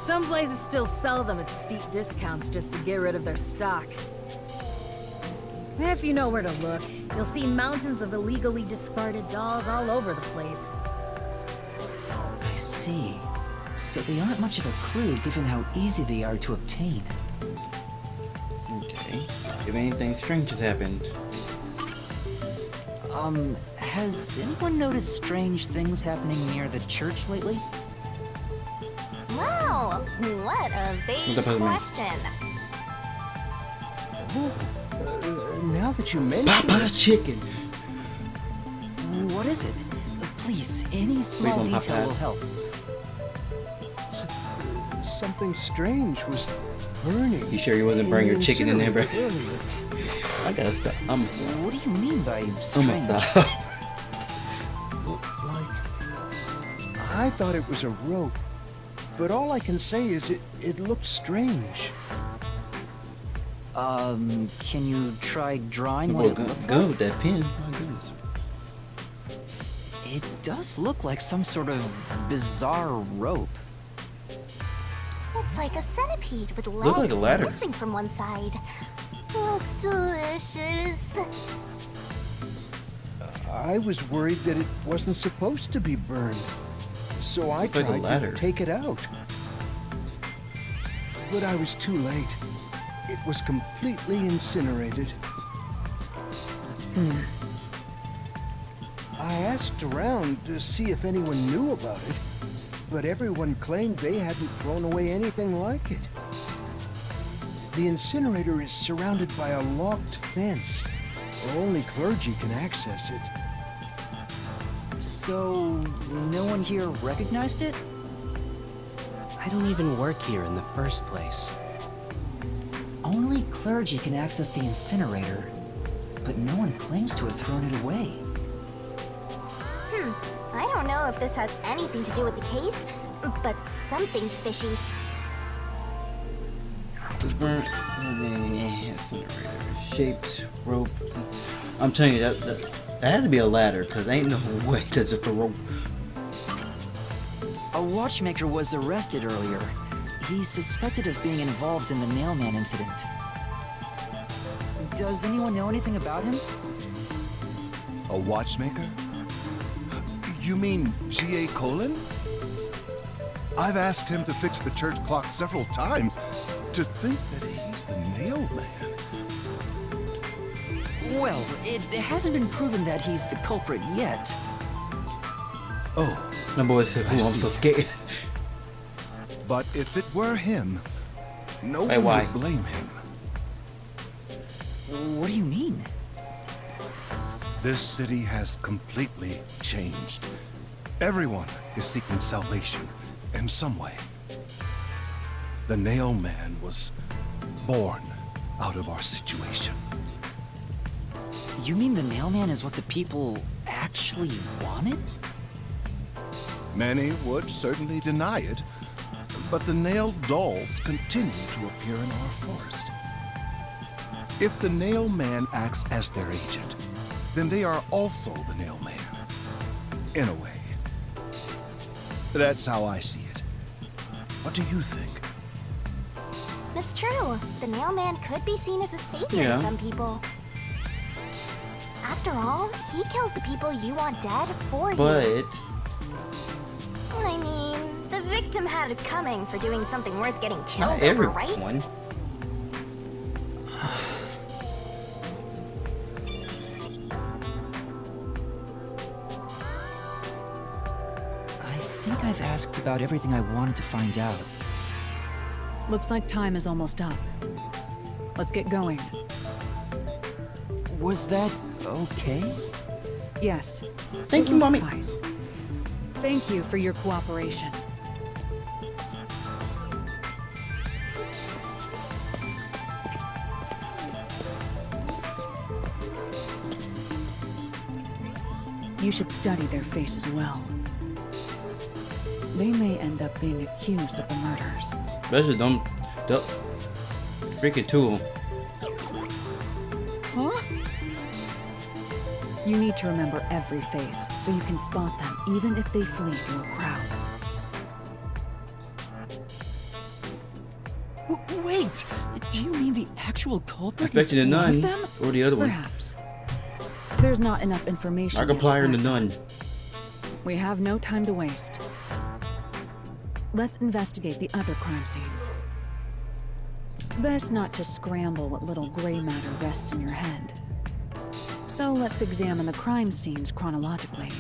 Some places still sell them at steep discounts just to get rid of their stock. If you know where to look, you'll see mountains of illegally discarded dolls all over the place. I see. So they aren't much of a clue given how easy they are to obtain. Okay. If anything strange has happened. Has anyone noticed strange things happening near the church lately? Wow, what a vague What the puzzle mean? question. Now that you mention Papa it, chicken. What is it? Please, any small gonna pop detail that? will help. something strange was burning. You sure you wasn't burning your the chicken in there, bro? incinerator earlier. I gotta stop. I'm gonna stop. What do you mean by I'm strange? gonna stop. Like, I thought it was a rope, but all I can say is it looked strange. Can you try drawing what Boy, it looks go like? with that pen. My goodness. It does look like some sort of bizarre rope. It's like a centipede with Look like legs a ladder. missing from one side. Looks delicious. I was worried that it wasn't supposed to be burned, so I Looks like a tried ladder. to take it out. But I was too late. It was completely incinerated. I asked around to see if anyone knew about it, but everyone claimed they hadn't thrown away anything like it. The incinerator is surrounded by a locked fence. Only clergy can access it. So, no one here recognized it? I don't even work here in the first place. Only clergy can access the incinerator, but no one claims to have thrown it away. I don't know if this has anything to do with the case, but something's fishy. It's burnt. Incinerator. Shapes, rope. I'm telling you, that has to be a ladder, because ain't no way that's just a rope. A watchmaker was arrested earlier. He's suspected of being involved in the mailman incident. Does anyone know anything about him? A watchmaker? You mean G.A. Colin? I've asked him to fix the church clock several times. To think that he's the nail man. Well, it hasn't been proven that he's the culprit yet. Oh, My boy said, "Ooh, I'm so scared." but if it were him, no Hey, one why? would blame him. What do you mean? This city has completely changed. Everyone is seeking salvation in some way. The Nail Man was born out of our situation. You mean the mailman is what the people actually wanted? Many would certainly deny it, but the nailed dolls continue to appear in our forest. If the Nail Man acts as their agent, then they are also the Nail Man. In a way. That's how I see it. What do you think? It's true. The Nailman could be seen as a savior Yeah. to some people. After all, he kills the people you want dead for you. But I mean, the victim had it coming for doing something worth getting killed not over, right? everyone. I think I've asked about everything I wanted to find out. Looks like time is almost up. Let's get going. Was that okay? Yes. Thank it you, will Mommy. suffice. Thank you for your cooperation. You should study their faces well. They may end up being accused of the murders. Especially them, the freaking two of them. Huh? You need to remember every face so you can spot them even if they flee through a crowd. Wait! Do you mean the actual culprit Especially the is one nun of them? or the other one. Perhaps. There's not enough information. Markiplier and the yet. nun. We have no time to waste. Let's investigate the other crime scenes. Best not to scramble what little gray matter rests in your head. So let's examine the crime scenes chronologically.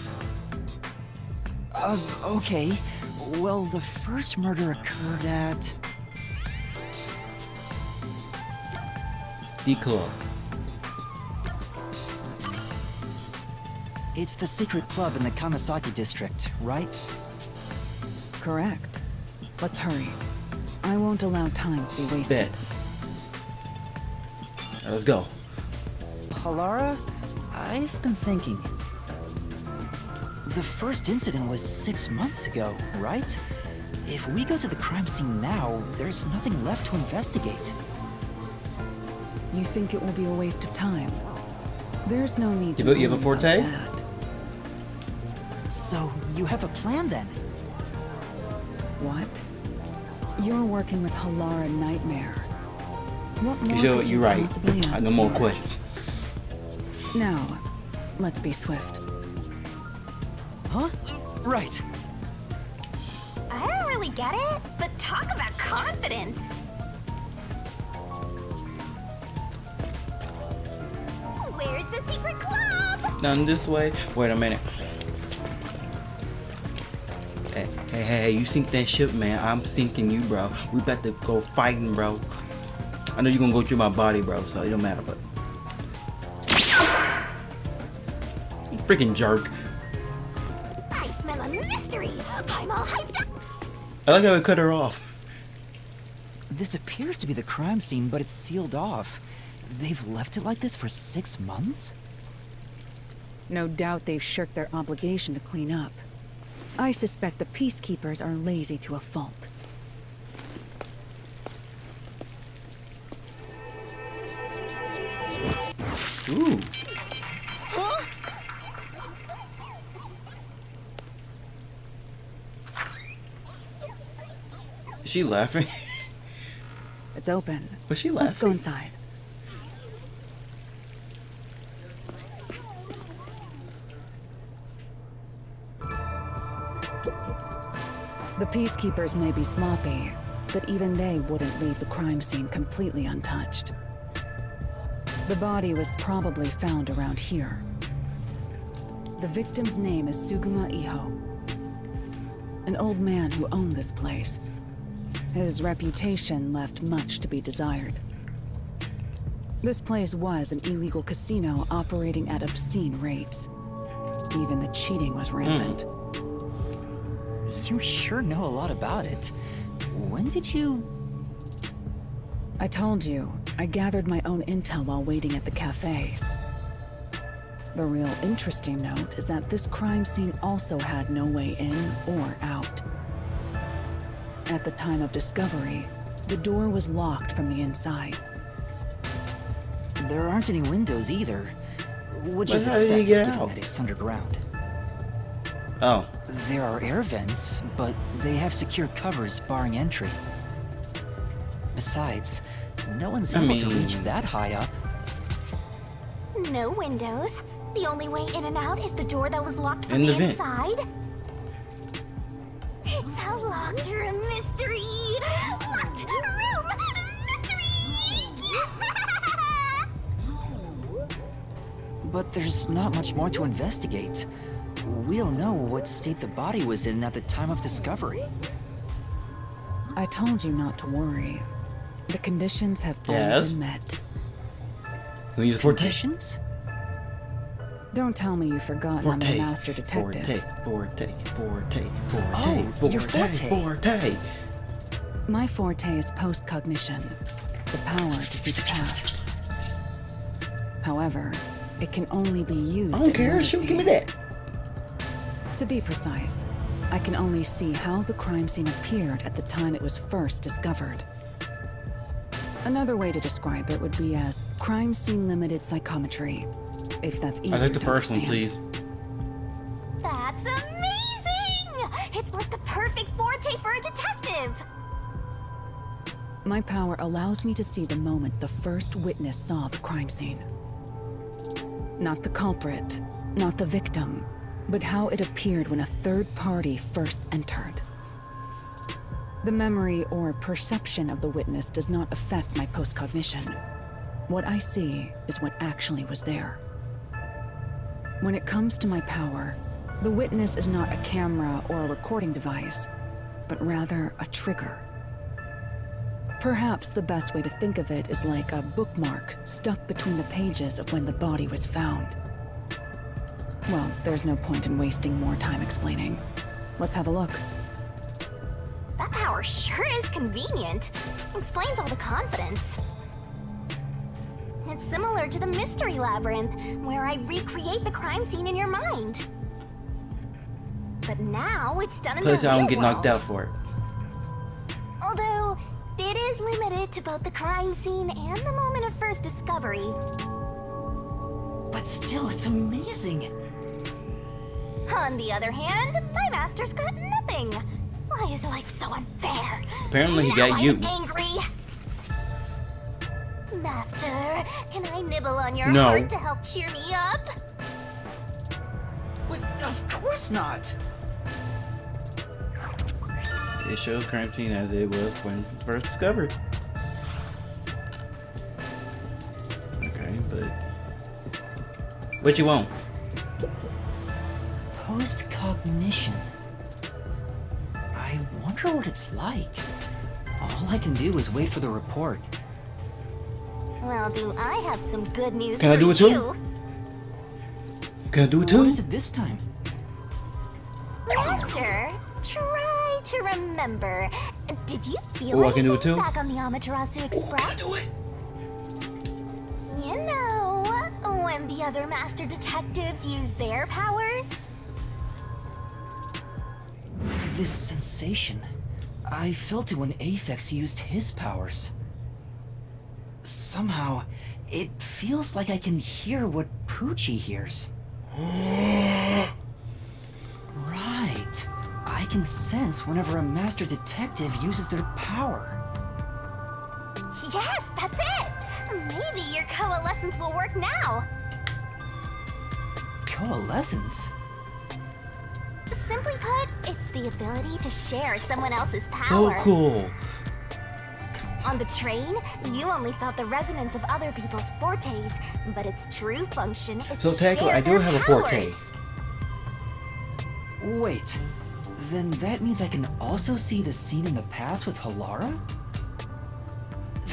Okay. Well, the first murder occurred at... The club. It's the secret club in the Kamasaki district, right? Correct. Let's hurry. I won't allow time to be wasted. Bet. Let's go. Halara, I've been thinking. The first incident was 6 months ago, right? If we go to the crime scene now, there's nothing left to investigate. You think it will be a waste of time? There's no need to You have a worry about forte? that. So, you have a plan then? What? You're working with Halara Nightmare. What more You're could you right. possibly I ask know more for? questions. Now, let's be swift. Huh? Right. I don't really get it, but talk about confidence. Where's the secret club? Down this way. Wait a minute. Hey, you sink that ship, man. I'm sinking you, bro. We about to go fighting, bro. I know you're gonna go through my body, bro, so it don't matter, but... You freaking jerk. I smell a mystery. I'm all hyped up. I like how we cut her off. This appears to be the crime scene, but it's sealed off. They've left it like this for 6 months? No doubt they've shirked their obligation to clean up. I suspect the peacekeepers are lazy to a fault. Ooh. Is she laughing? It's open. Was she laughing? Let's go inside. The peacekeepers may be sloppy, but even they wouldn't leave the crime scene completely untouched. The body was probably found around here. The victim's name is Suguma Iho, an old man who owned this place. His reputation left much to be desired. This place was an illegal casino operating at obscene rates. Even the cheating was rampant. You sure know a lot about it. When did you... I told you, I gathered my own intel while waiting at the cafe. The real interesting note is that this crime scene also had no way in or out. At the time of discovery, the door was locked from the inside. There aren't any windows either, which But is how did he expected get given out? that it's underground. Oh. There are air vents, but they have secure covers barring entry. Besides, no one's able to reach that high up. No windows. The only way in and out is the door that was locked from In the the vent. inside. It's a locked room mystery. Locked room mystery. But there's not much more to investigate. We don't know what state the body was in at the time of discovery. I told you not to worry. The conditions have all Yes. been met. Can we use Forte? Conditions? Don't tell me you've forgotten I'm Forte. a master detective. Forte. Oh, your forte. Forte. My forte is postcognition, the power to see the past. However, it can only be used I don't in care. murder Shoot, give me scenes. that. To be precise, I can only see how the crime scene appeared at the time it was first discovered. Another way to describe it would be as crime scene limited psychometry, if that's easier I like the to first one, understand. please. That's amazing! It's like the perfect forte for a detective! My power allows me to see the moment the first witness saw the crime scene. Not the culprit, not the victim, but how it appeared when a third party first entered. The memory or perception of the witness does not affect my postcognition. What I see is what actually was there. When it comes to my power, the witness is not a camera or a recording device, but rather a trigger. Perhaps the best way to think of it is like a bookmark stuck between the pages of when the body was found. Well, there's no point in wasting more time explaining. Let's have a look. That power sure is convenient. Explains all the confidence. It's similar to the Mystery Labyrinth, where I recreate the crime scene in your mind. But now it's done in the Plus, I real don't get knocked world. out for it. Although, it is limited to both the crime scene and the moment of first discovery. But still, it's amazing. On the other hand, my master's got nothing. Why is life so unfair? Apparently he Now got you. I'm angry. Master, can I nibble on your No. heart to help cheer me up? Of course not. It shows crime scene as it was when first discovered. Okay, but what you want? Postcognition. I wonder what it's like. All I can do is wait for the report. Well, do I have some good news Can I for do it too? you. Can I do it What too? is it this time? Master, try to remember. Did you feel Oh, I can do it anything too? back on the Amaterasu Express? do it. You know, when the other master detectives used their powers? This sensation. I felt it when Aphex used his powers. Somehow, it feels like I can hear what Poochie hears. Right. I can sense whenever a master detective uses their power. Yes, that's it! Maybe your coalescence will work now. Coalescence? Simply put, it's the ability to share someone else's So power. cool. On the train, you only felt the resonance of other people's fortes, but its true function is So to technically, share I do their have a forte. powers. Wait, then that means I can also see the scene in the past with Halara?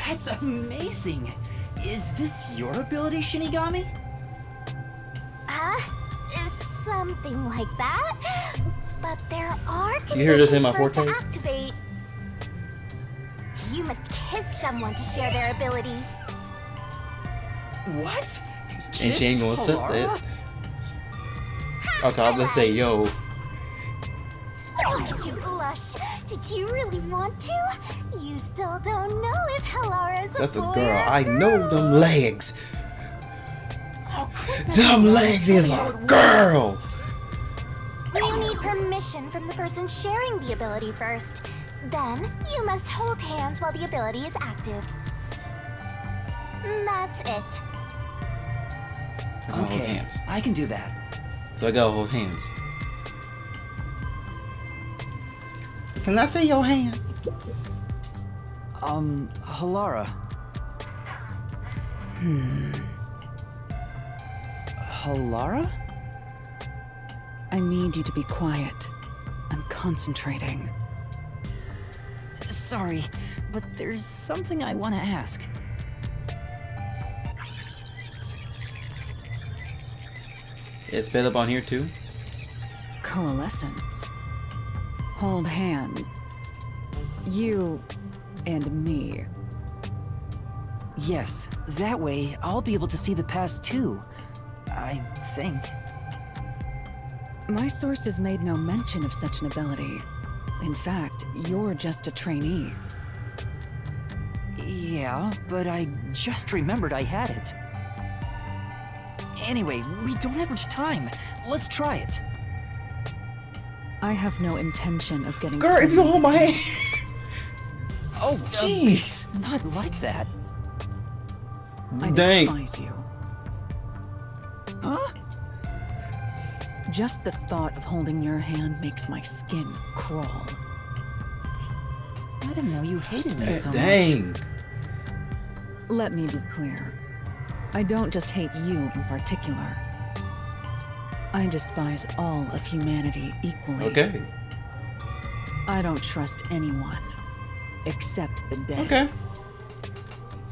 That's amazing! Is this your ability, Shinigami? Something like that. But there are You hear this in conditions my for it to forte? activate. You must kiss someone to share their ability. What? And she ain't gonna accept it. Okay, let's say yo. Oh, did you blush? Did you really want to? You still don't know if Halara's That's a boy girl. or I know them legs. Oh, goodness. Them legs is a girl. You need permission from the person sharing the ability first. Then, you must hold hands while the ability is active. That's it. Hold Okay, hands. I can do that. So I gotta hold hands. Can I see your hand? Halara. Halara? I need you to be quiet. I'm concentrating. Sorry, but there's something I want to ask. It's sped up on here too. Coalescence. Hold hands. You and me. Yes, that way I'll be able to see the past too. I think. My sources made no mention of such an ability. In fact, you're just a trainee. Yeah, but I just remembered I had it. Anyway, we don't have much time. Let's try it. I have no intention of getting... Girl, if you hold my hand... Oh, jeez. It's not like that. I Dang. despise you. Huh? Just the thought of holding your hand makes my skin crawl. I didn't know you hated me so much. Dang. Let me be clear. I don't just hate you in particular. I despise all of humanity equally. Okay. I don't trust anyone, except the dead. Okay.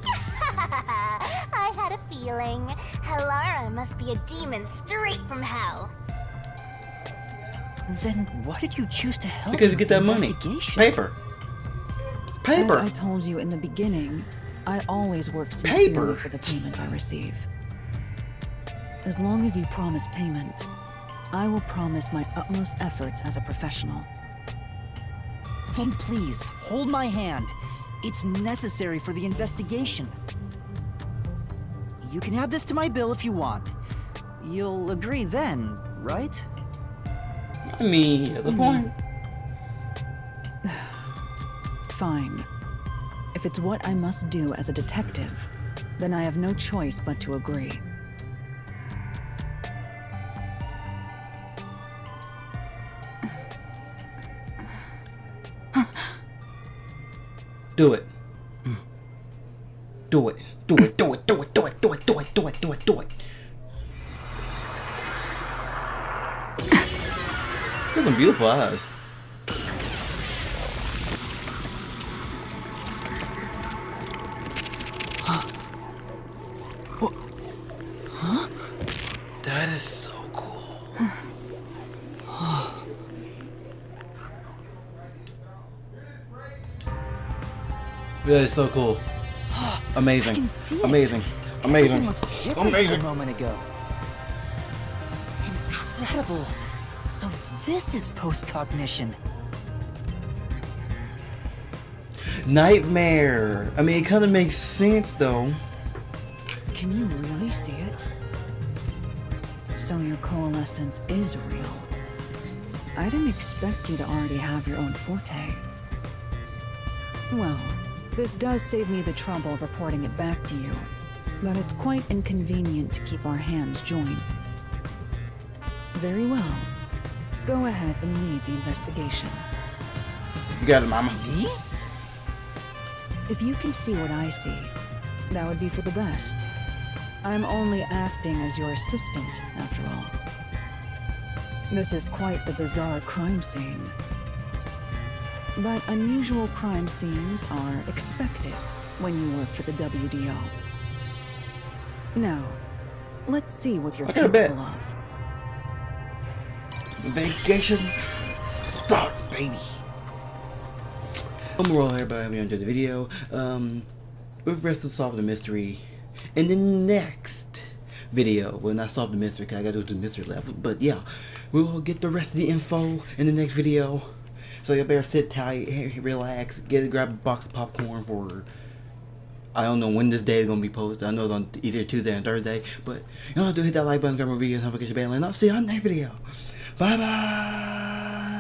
I had a feeling. Halara must be a demon straight from hell. Then why did you choose to help Because me you get with that the money. investigation? Paper. Paper. As I told you in the beginning, I always work sincerely Paper. for the payment I receive. As long as you promise payment, I will promise my utmost efforts as a professional. Then please, hold my hand. It's necessary for the investigation. You can add this to my bill if you want. You'll agree then, right? I mean, at the point. Fine. If it's what I must do as a detective, then I have no choice but to agree. Do it. Do it. Do it. Do it. Do it. Do it. Do it. Do it. Do it. Do it. Do it. Got some beautiful eyes. Huh? That is so cool. That is so cool. Amazing. I can see it. Amazing. Everything Amazing. looks different Amazing. from a moment ago. Incredible. So this is post-cognition. Nightmare. I mean, it kind of makes sense though. Can you really see it? So your coalescence is real. I didn't expect you to already have your own forte. Well, this does save me the trouble of reporting it back to you, but it's quite inconvenient to keep our hands joined. Very well. Go ahead and lead the investigation. You got it, Mama. Me? If you can see what I see, that would be for the best. I'm only acting as your assistant, after all. This is quite the bizarre crime scene. But unusual crime scenes are expected when you work for the WDO. Now, let's see what you're I got a bet. capable of. Vacation start, baby. I'm gonna roll here, but I haven't enjoyed the video. We've rest to solve the mystery in the next video. Well, not solve the mystery, cause I gotta do the mystery level. But yeah, we'll get the rest of the info in the next video. So you better sit tight, relax, grab a box of popcorn for. I don't know when this day is gonna be posted. I know it's on either Tuesday and Thursday. But you know, do hit that like button, grab my videos, have a good bell, and I'll see you on the next video. Bye bye.